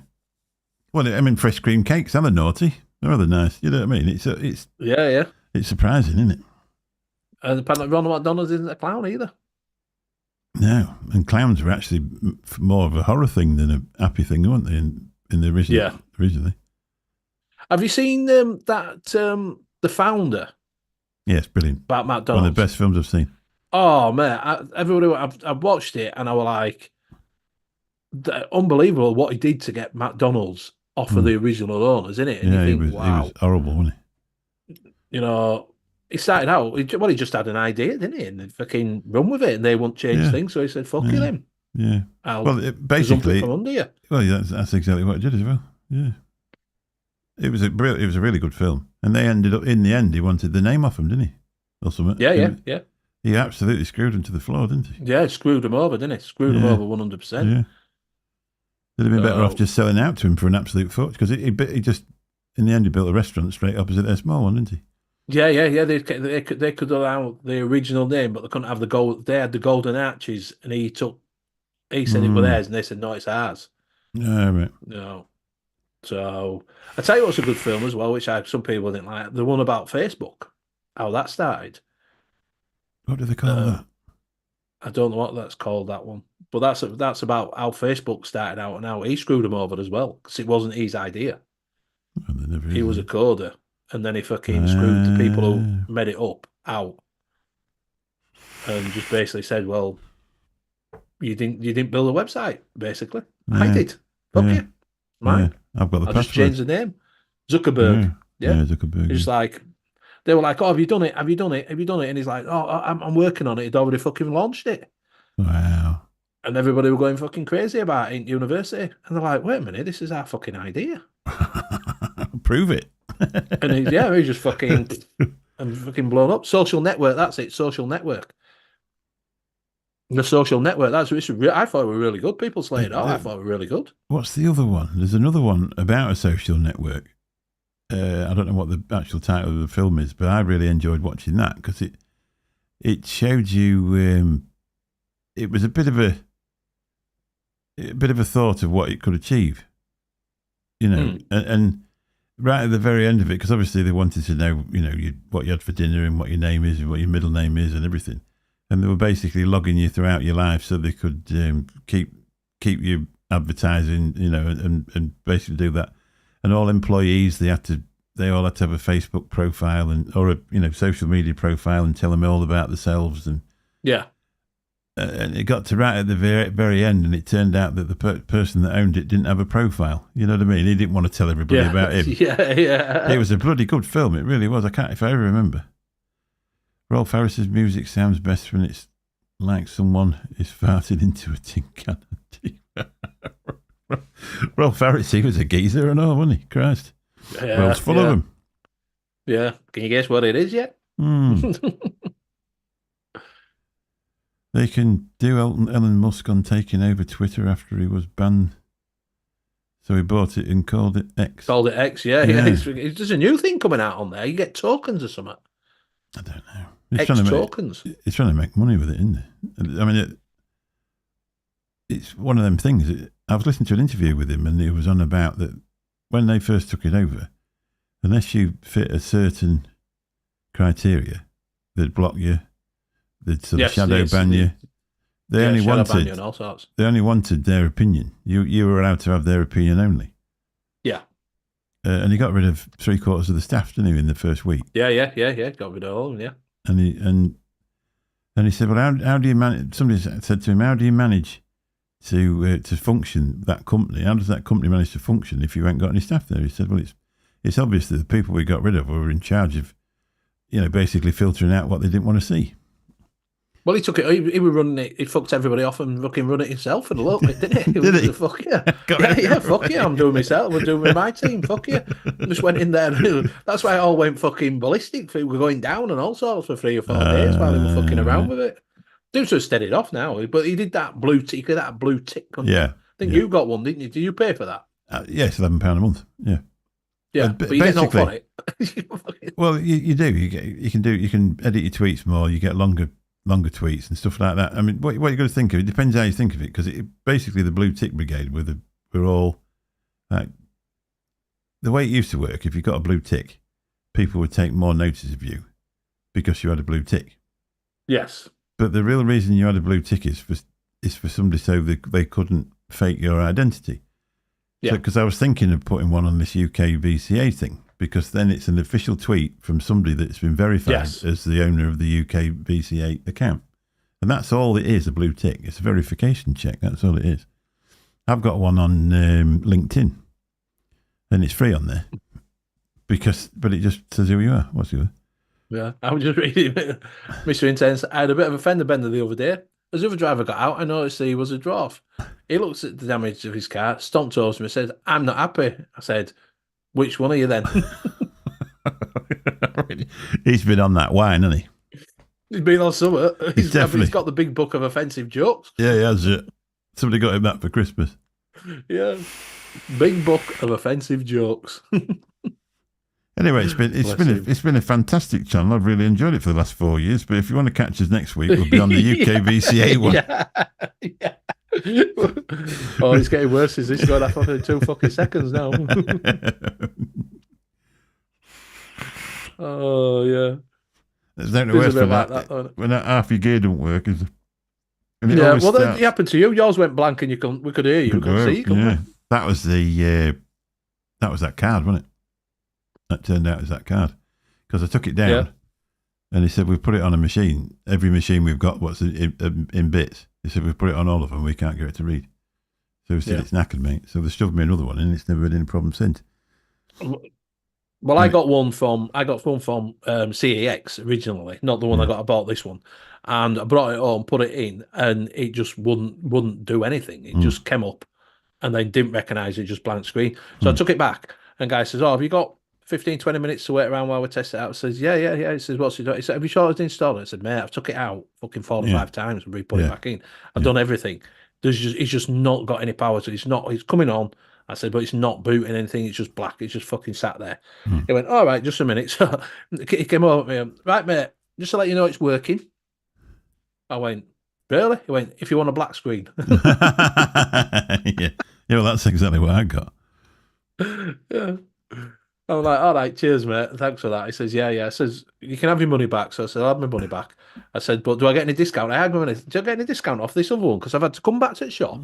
Well, fresh cream cakes. They're naughty. They're rather nice. You know what I mean? It's yeah. It's surprising, isn't it? And apparently Ronald McDonald isn't a clown either. No, and clowns were actually more of a horror thing than a happy thing, weren't they? In the original, originally. Have you seen the founder Yeah, it's brilliant. about One of McDonald's. the best films I've seen. Oh man, I've watched it and I was like, unbelievable what he did to get McDonald's off of the original owners, isn't it? And you Yeah, think, he was wow, horrible, wasn't you know, he started out, he just had an idea, didn't he? And they fucking run with it, and they won't he? change things. So he said, "Fuck you, then. Yeah. I'll Well, jump it basically, from under you." well, yeah, that's exactly what it did as well. Yeah. It was a really good film, and they ended up in the end. He wanted the name off him, didn't he, or something? Yeah. He absolutely screwed him to the floor, didn't he? Yeah, screwed him over, didn't he? Screwed him over 100%. Yeah. They'd have been better off just selling out to him for an absolute fortune, because he just in the end he built a restaurant straight opposite their small one, didn't he? Yeah. They could allow the original name, but they couldn't have the gold. They had the golden arches, and he said it was theirs, and they said no, it's ours. Yeah, right. No. So I tell you what's a good film as well, which some people didn't like. The one about Facebook, how that started. What do they call that? I don't know what that's called, that one, but that's about how Facebook started out and how he screwed him over as well, because it wasn't his idea. Well, He was a coder, and then he fucking screwed the people who made it up out, and just basically said, "Well, you didn't build a website, basically. I did. Fuck you, mine. I've got the I'll password. just change the name, Zuckerberg. Yeah, Zuckerberg. It's like they were like, "Oh, have you done it? Have you done it? Have you done it?" And he's like, "Oh, I'm working on it." He'd already fucking launched it. Wow. And everybody were going fucking crazy about it in university. And they're like, "Wait a minute, this is our fucking idea." Prove it. And he's just fucking and fucking blown up. Social network, that's it. Social network. The social network. I thought it were really good. People slayed it. Oh, I thought it were really good. What's the other one? There's another one about a social network. I don't know what the actual title of the film is, but I really enjoyed watching that because it showed you. It was a bit of a thought of what it could achieve, and right at the very end of it, because obviously they wanted to know, what you had for dinner and what your name is and what your middle name is and everything, and they were basically logging you throughout your life so they could keep you advertising, and basically do that. And all employees, they all had to have a Facebook profile or a social media profile and tell them all about themselves and and it got to right at the very end, and it turned out that the person that owned it didn't have a profile. You know what I mean? He didn't want to tell everybody about him. Yeah. It was a bloody good film. It really was. I can't, if I ever remember. Rolf Harris's music sounds best when it's like someone is farting into a tin can. Rolf Harris, he was a geezer and all, wasn't he? Christ. Yeah, World's full of them. Yeah. Can you guess what it is yet? They can do Elon Musk on taking over Twitter after he was banned. So he bought it and called it X. Called it X, yeah. There's a new thing coming out on there. You get tokens or something. I don't know. Tokens. He's trying to make money with it, isn't he? I mean, it's one of them things. I was listening to an interview with him, and he was on about that when they first took it over, unless you fit a certain criteria, they'd block you. They'd sort of shadow ban you. They only wanted their opinion. You were allowed to have their opinion only. Yeah. And he got rid of 3/4 of the staff, didn't he, in the first week? Yeah. Got rid of all of them, yeah. And he said, well, how do you manage? Somebody said to him, how do you manage to function that company? How does that company manage to function if you ain't got any staff there? He said, well, it's obvious that the people we got rid of were in charge of, basically filtering out what they didn't want to see. Well, he took it. He was running it. He fucked everybody off and fucking run it himself for a little bit, didn't he? Did he? Fuck yeah, yeah. Fuck yeah. I'm doing myself. We're doing with my team. Fuck yeah. Just went in there. That's why it all went fucking ballistic. We were going down and all sorts for 3 or 4 days while they were fucking around with it. Dude's just steadied off now, but he did that blue tick. That blue tick. Yeah. I think you got one, didn't you? Did you pay for that? Yes, £11 a month. Yeah. Yeah, but you get not for it. Well, you do. You can edit your tweets more. You get longer tweets and stuff like that. I mean, what you got to think of, it depends how you think of it, because basically the blue tick brigade were all like, the way it used to work. If you got a blue tick, people would take more notice of you because you had a blue tick. Yes, but the real reason you had a blue tick is for somebody so they couldn't fake your identity. Yeah, because I was thinking of putting one on this UK VCA thing, because then it's an official tweet from somebody that's been verified as the owner of the UK VCA account. And that's all it is, a blue tick. It's a verification check. That's all it is. I've got one on LinkedIn, and it's free on there, but it just says who you are. What's you? Yeah, I was just reading Mr. Intense. I had a bit of a fender bender the other day. As the other driver got out, I noticed he was a dwarf. He looks at the damage of his car, stomped over me and said, "I'm not happy." I said, "Which one are you then?" He's been on that wine, hasn't he? He's been on summer. He's definitely got the big book of offensive jokes. Yeah, he has it. Somebody got him that for Christmas. Yeah, big book of offensive jokes. Anyway, it's been a fantastic channel. I've really enjoyed it for the last 4 years. But if you want to catch us next week, we'll be on the UK VCA one. Yeah. Oh, it's getting worse. Is this going off in 2 fucking seconds now? Oh yeah. There's no worse for that. When half your gear don't work, is yeah. Well, that happened to you. Yours went blank, and we could hear you. We couldn't see you. Yeah. That was that card, wasn't it? That turned out as that card because I took it down, and he said we've put it on a machine. Every machine we've got, what's in bits. He said we've put it on all of them. We can't get it to read. So he said it's knackered, mate. So they shoved me another one, and it's never had any problem since. Well, I got one from CEX originally, not the one I bought this one, and I brought it home, put it in, and it just wouldn't do anything. It just came up, and then didn't recognise it, just blank screen. So I took it back, and guy says, "Oh, have you got 15, 20 minutes to wait around while we test it out?" I says, yeah. He says, "What's it doing?" He said, "Have you sure it's installed?" I said, "Mate, I've took it out fucking 4 or 5 times and re-put it back in. I've done everything. It's just not got any power to it. It's coming on." I said, "But it's not booting anything. It's just black. It's just fucking sat there." He went, "All right, just a minute." So he came over at me, "Right, mate, just to let you know it's working." I went, "Really?" He went, "If you want a black screen." Yeah, well, that's exactly what I got. Yeah. I'm like, "All right, cheers, mate. Thanks for that." He says, yeah. I says, "You can have your money back." So I said, "I'll have my money back." I said, "But do I get any discount?" I had my money. "Do I get any discount off this other one? Because I've had to come back to the shop.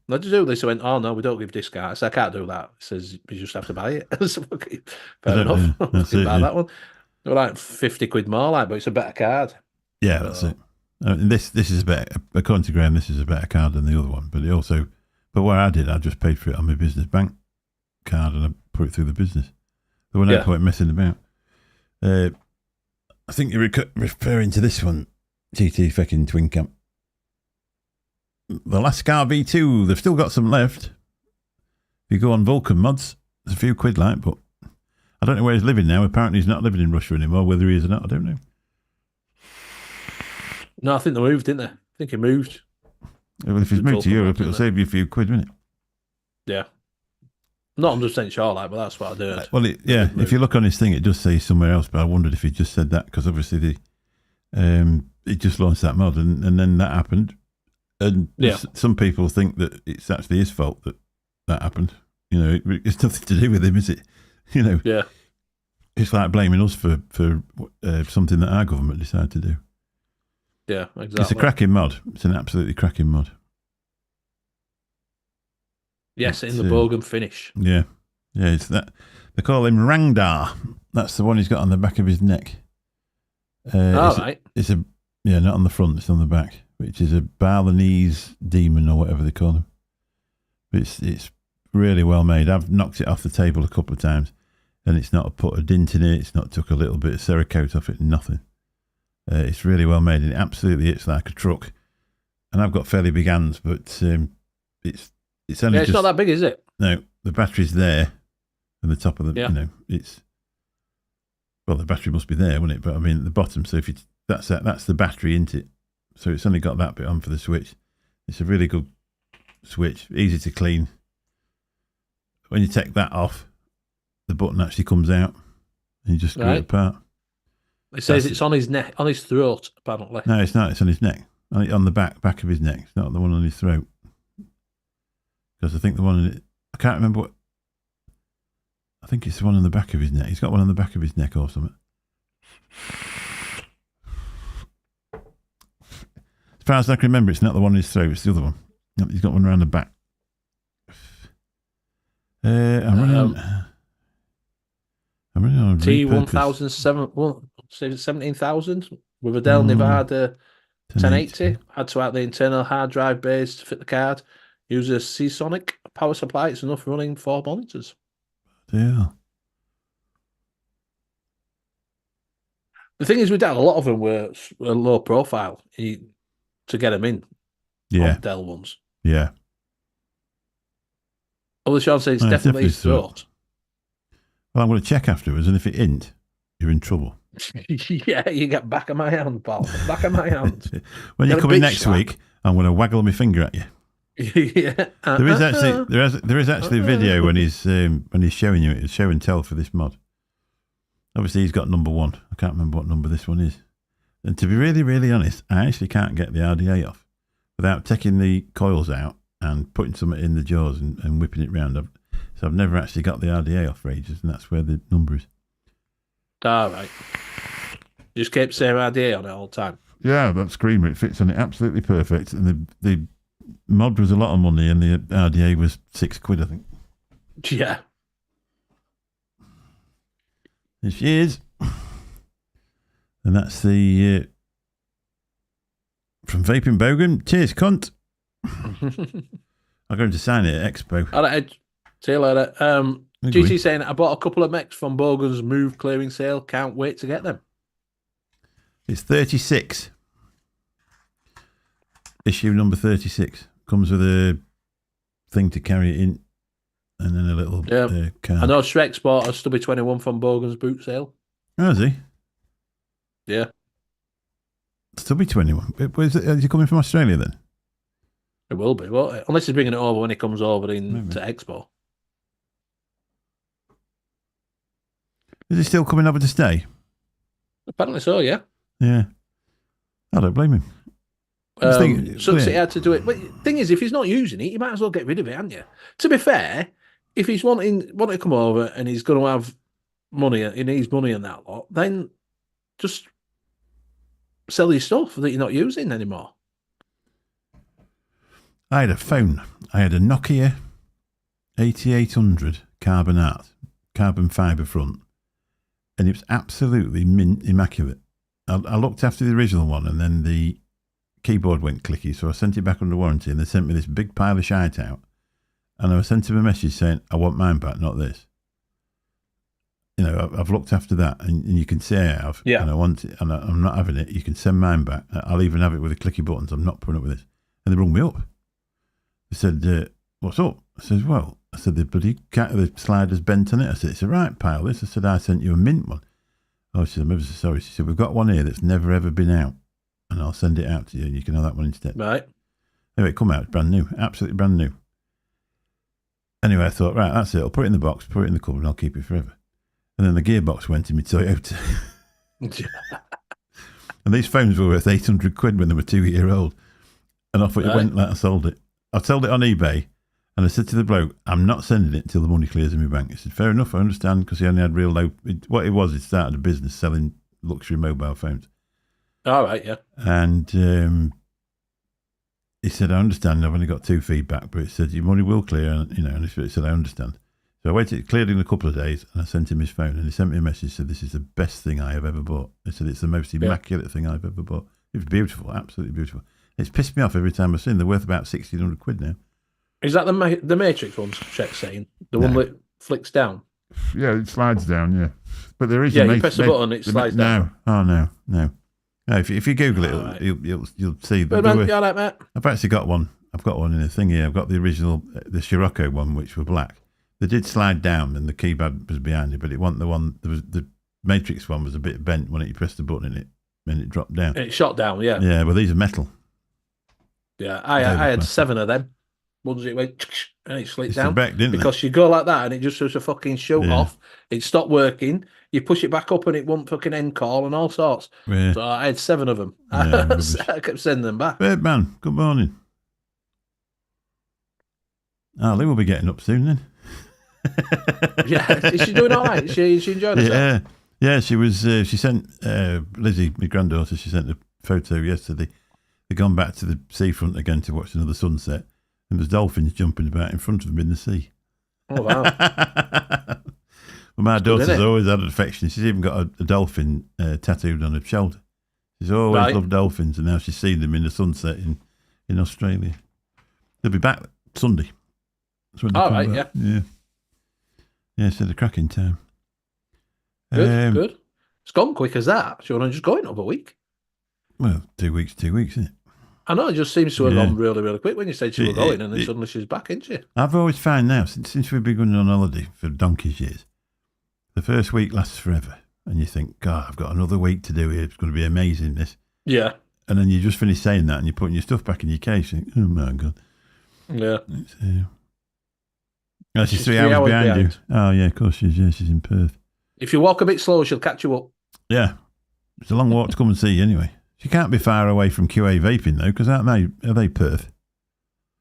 Let's do this." I went, "Oh, no, we don't give discount." I said, "I can't do that." He says, "You just have to buy it." I said, "Okay, fair enough. I'll buy that one." They were like 50 quid more, but it's a better card. Yeah, that's it. This is a better, according to Graham, this is a better card than the other one. But what I did, I just paid for it on my business bank card and I put it through the business. There were no point messing about. I think you're referring to this one, GT fucking Twin Cam. The Lascar V2, they've still got some left. If you go on Vulcan mods, there's a few quid like, but I don't know where he's living now. Apparently he's not living in Russia anymore. Whether he is or not, I don't know. No, I think they moved, didn't they? I think he moved. Well, if he's moved to Europe, it'll save you a few quid, won't it? Yeah. Not 100% sure, but that's what I did. Well, if you look on his thing, it does say somewhere else, but I wondered if he just said that because obviously he just launched that mod and then that happened. And some people think that it's actually his fault that happened. You know, it's nothing to do with him, is it? You know, it's like blaming us for something that our government decided to do. Yeah, exactly. It's a cracking mod. It's an absolutely cracking mod. Yes, in the Bogan finish. Yeah, it's that. They call him Rangdar. That's the one he's got on the back of his neck. Right. It's not on the front. It's on the back, which is a Balinese demon or whatever they call him. But it's really well made. I've knocked it off the table a couple of times, and it's not put a dint in it. It's not took a little bit of Cerakote off it. Nothing. It's really well made, and it absolutely hits like a truck. And I've got fairly big hands, but it's only it's not that big, is it? No, the battery's there, and the top of the the battery must be there, wouldn't it? But I mean, at the bottom. So if that's the battery, isn't it? So it's only got that bit on for the switch. It's a really good switch, easy to clean. When you take that off, the button actually comes out, and you just screw it apart. It says it's on his neck, on his throat, apparently. No, it's not. It's on his neck, on the back of his neck. It's not the one on his throat. Because I think the one I can't remember what. I think it's the one on the back of his neck. He's got one on the back of his neck or something. As far as I can remember, it's not the one on his throat. It's the other one. He's got one around the back. I'm I'm really on T17,000 with a Dell Nevada 1080. Had to out the internal hard drive base to fit the card. Use a Seasonic power supply. It's enough running 4 monitors. Yeah. The thing is with Dell, a lot of them were low profile to get them in. Yeah. On Dell ones. Yeah. Although Sean says it's definitely thought. Well, I'm going to check afterwards, and if it isn't, you're in trouble. Yeah, you get back of my hand, pal. Back of my hand. When you come in next week, I'm going to waggle my finger at you. Yeah. There is actually a video when he's showing you it's show and tell for this mod. Obviously, he's got number 1. I can't remember what number this one is. And to be really, really honest, I actually can't get the RDA off without taking the coils out and putting something in the jaws and whipping it round. So I've never actually got the RDA off for ages, and that's where the number is. All right. You just keep saying RDA on it all the time. Yeah, that screamer, it fits on it absolutely perfect. And the mod was a lot of money, and the RDA was £6, I think. Yeah. There she is. And that's the from Vaping Bogan. Cheers, cunt. I'm going to sign it at Expo. All right, see you later. GT saying, I bought a couple of mechs from Bogan's Move clearing sale. Can't wait to get them. It's 36. Issue number 36. Comes with a thing to carry it in. And then a little card. I know Shrek's bought a Stubby 21 from Bogan's boot sale. Oh, is he? Yeah. Stubby 21. Is he coming from Australia then? It will be, won't it? Unless he's bringing it over when he comes over to Expo. Is he still coming over to stay? Apparently so, yeah. Yeah. I don't blame him. He had to do it. But the thing is, if he's not using it, you might as well get rid of it, haven't you? To be fair, if he's wanting to come over and he's going to have money, he needs money in that lot, then just sell your stuff that you're not using anymore. I had a phone. I had a Nokia 8800 carbon fibre front, and it was absolutely immaculate. I looked after the original one, and then the keyboard went clicky, so I sent it back under warranty, and they sent me this big pile of shite out, and I sent him a message saying, I want mine back, not this. You know, I've looked after that, and you can see I have, and I want it, and I'm not having it. You can send mine back. I'll even have it with the clicky buttons. I'm not putting up with this. And they rung me up. They said, what's up? I said, the slider's bent on it. I said, it's a right pile, this. I said, I sent you a mint one. Oh, she said, I'm ever so sorry. She said, we've got one here that's never, ever been out, and I'll send it out to you, and you can have that one instead. Right. Anyway, it come out. It's brand new. Absolutely brand new. Anyway, I thought, right, that's it. I'll put it in the box, put it in the cupboard, and I'll keep it forever. And then the gearbox went in my Toyota. And these phones were worth £800 when they were 2-year-old. And off it went like I sold it. I sold it on eBay, and I said to the bloke, I'm not sending it until the money clears in my bank. He said, fair enough, I understand, because he only had real low... What it was, he started a business selling luxury mobile phones. All right, yeah. And he said, I understand, I've only got 2 feedback, but he said, your money will clear, and he said, I understand. So I waited, it cleared in a couple of days, and I sent him his phone, and he sent me a message, said, this is the best thing I have ever bought. He said, it's the most immaculate thing I've ever bought. It was beautiful, absolutely beautiful. It's pissed me off every time I've seen. They're worth about £1,600 now. Is that the Matrix one, Check's saying? The one that flicks down? Yeah, it slides down, yeah. But there is you press the button, it slides down. No. No, if you Google it, right. you'll see. Good man, you all right, mate? I've actually got one. I've got one in a thing here. I've got the original, the Scirocco one, which were black. They did slide down, and the keypad was behind it, but it wasn't the one. There was the Matrix one was a bit bent when you pressed the button, and it dropped down. It shot down, yeah. Yeah, well, these are metal. Yeah, I had 7 of them. Once it went and it slid down. Back, because you go like that and it just does a fucking shoot off. It stopped working. You push it back up and it won't fucking end call and all sorts. Yeah. So I had 7 of them. Yeah, I kept sending them back. Hey, man, good morning. Ali will be getting up soon then. Yeah, is she doing all right? She enjoying herself? Yeah, she was. She sent Lizzie, my granddaughter, she sent a photo yesterday. They'd gone back to the seafront again to watch another sunset, and there's dolphins jumping about in front of them in the sea. Oh, wow. Well, my It's good, daughter's innit? always had an affection. She's even got a dolphin tattooed on her shoulder. She's always Right. loved dolphins, and now she's seen them in the sunset in Australia. They'll be back Sunday. That's when they All come right, back. Yeah. Yeah, so the cracking time. Good, good. It's gone quick as that. She only just going up a week. Well, 2 weeks, isn't it? I know, it just seems to have Yeah. gone really, really quick when you said she was going, and then suddenly she's back, isn't she? I've always found now, since we've been going on holiday for donkey's years, the first week lasts forever. And you think, God, I've got another week to do here. It's going to be amazing, this. Yeah. And then you just finish saying that and you're putting your stuff back in your case. You think, oh, my God. Yeah. She's 3 hours behind you. Oh, yeah, of course she is. Yeah, she's in Perth. If you walk a bit slow, she'll catch you up. Yeah. It's a long walk to come and see you anyway. She can't be far away from QA Vaping, though, because are they Perth?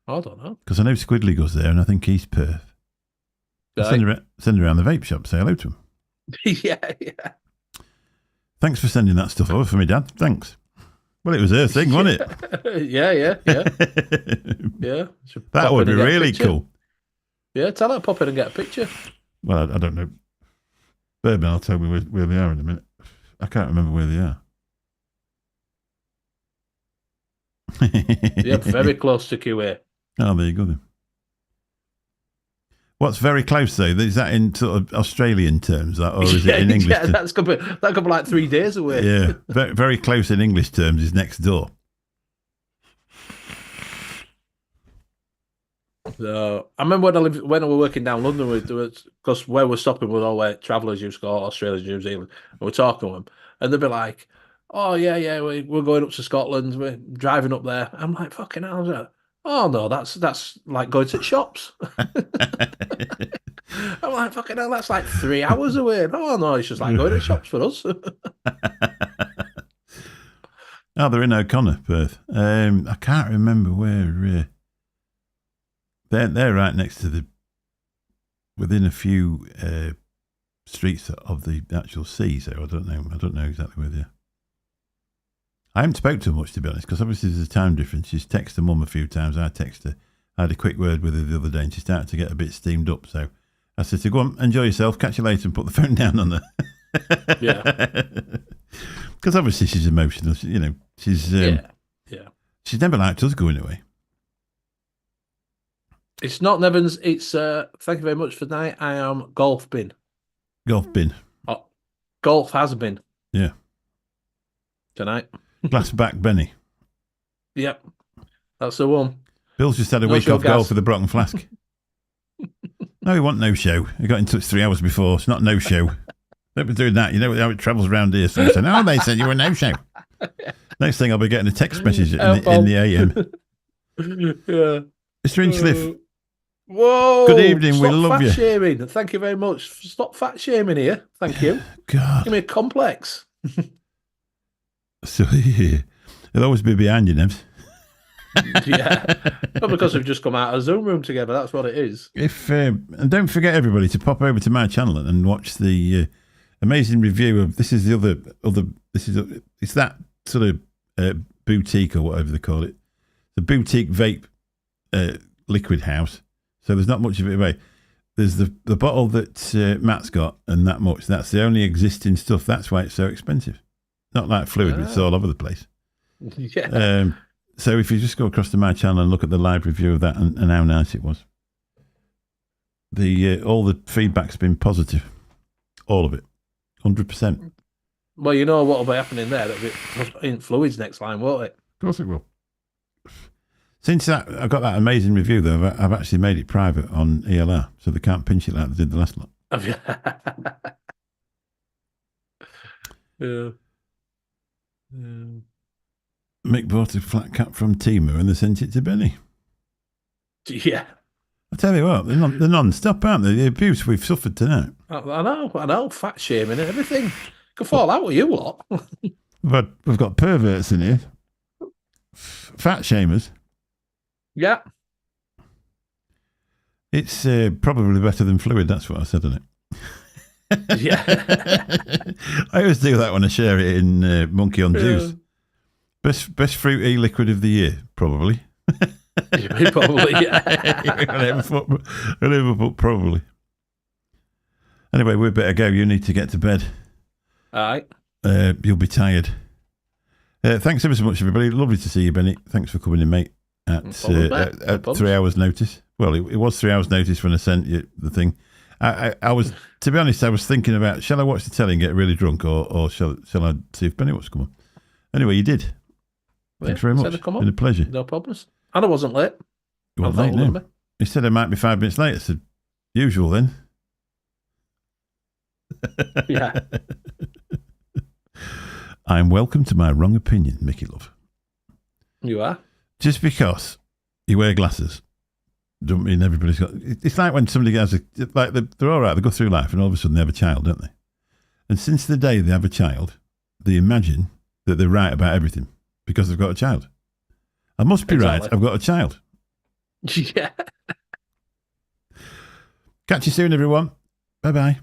I don't know. Because I know Squiddly goes there, and I think he's Perth. Right. Send her around the vape shop, say hello to him. Yeah. Thanks for sending that stuff over for me, Dad. Thanks. Well, it was her thing, wasn't it? Yeah. Yeah. That would be really cool. Yeah, tell her to pop in and get a picture. Well, I don't know. Bourbon, I'll tell you where they are in a minute. I can't remember where they are. Yeah, very close to QA. Oh, there you go then. What's very close though? Is that in sort of Australian terms, or is it in English? Yeah, that could be like 3 days away. Yeah, very, very close in English terms is next door. So I remember when I was working down London, because where we're stopping was all where travellers used to go, Australia, New Zealand, and we're talking to them, and they'd be like, "Oh yeah, we're going up to Scotland, we're driving up there." I'm like, "Fucking hell!" Oh no, that's like going to shops. I'm like, "Fucking hell, that's like 3 hours away." Oh no, it's just like going to shops for us. Oh, they're in O'Connor, Perth. I can't remember where. They're right next to within a few streets of the actual sea. So I don't know exactly where they are. I haven't spoke to her much, to be honest, because obviously there's a time difference. She's texted Mum a few times. I text her. I had a quick word with her the other day, and she started to get a bit steamed up. So I said to go on, enjoy yourself, catch you later, and put the phone down on her. Yeah. Because obviously she's emotional. She's yeah. She's never liked us going away. It's not Nevins. It's thank you very much for tonight. I am golf bin. Golf bin. Oh, golf has been. Yeah. Tonight. Glass back Benny. Yep. That's the one. Bill's just had a week off golf with a broken flask. No, he want no show. He got in touch 3 hours before. It's not no show. Don't be doing that. You know how it travels around here. So saying, oh, they said you were no show. Next thing I'll be getting a text message in the AM. Yeah. Mr. Inchcliffe. Whoa! Good evening. We love fat you. Shaming. Thank you very much. Stop fat shaming here. Thank you. God. Give me a complex. So he'll always be behind you, Nevs. Yeah. Not because we've just come out of a Zoom room together. That's what it is. And don't forget, everybody, to pop over to my channel and watch the amazing review of this is the other. It's that sort of boutique or whatever they call it, the boutique vape liquid house. So there's not much of it away. There's the bottle that Matt's got, and that much. That's the only existing stuff. That's why it's so expensive. Not like fluid, it's all over the place. Yeah. So if you just go across to my channel and look at the live review of that and how nice it was, all the feedback's been positive, all of it, 100%. Well, you know what'll be happening there. It'll be in fluids next line, won't it? Of course it will. Since that, I got that amazing review, though, I've actually made it private on ELR, so they can't pinch it like they did the last lot. Yeah. Mick bought a flat cap from Timu and they sent it to Benny. Yeah. I tell you what, they're non-stop, aren't they? The abuse we've suffered tonight. I know. Fat shaming and everything. Could fall out with you lot. But we've got perverts in here. Fat shamers. Yeah. It's probably better than fluid, that's what I said, isn't it? Yeah. I always do that when I share it in Monkey on Juice. Best fruity liquid of the year, probably. Probably, yeah. I never put probably. Anyway, we better go. You need to get to bed. All right. You'll be tired. Thanks ever so much, everybody. Lovely to see you, Benny. Thanks for coming in, mate. At 3 hours' notice. Well, it was 3 hours' notice when I sent you the thing. I was, to be honest, I was thinking about, shall I watch the telly and get really drunk, or shall I see if Benny wants to come on? Anyway, you did. Thanks very much. It's been a pleasure. No problems. And I wasn't late. You weren't late, no. He said I might be 5 minutes late. I said, usual then. Yeah. I'm welcome to my wrong opinion, Mickey Love. You are? Just because you wear glasses don't mean everybody's got... It's like when somebody has they're all right, they go through life and all of a sudden they have a child, don't they? And since the day they have a child, they imagine that they're right about everything because they've got a child. I must be right, I've got a child. Yeah. Catch you soon, everyone. Bye-bye.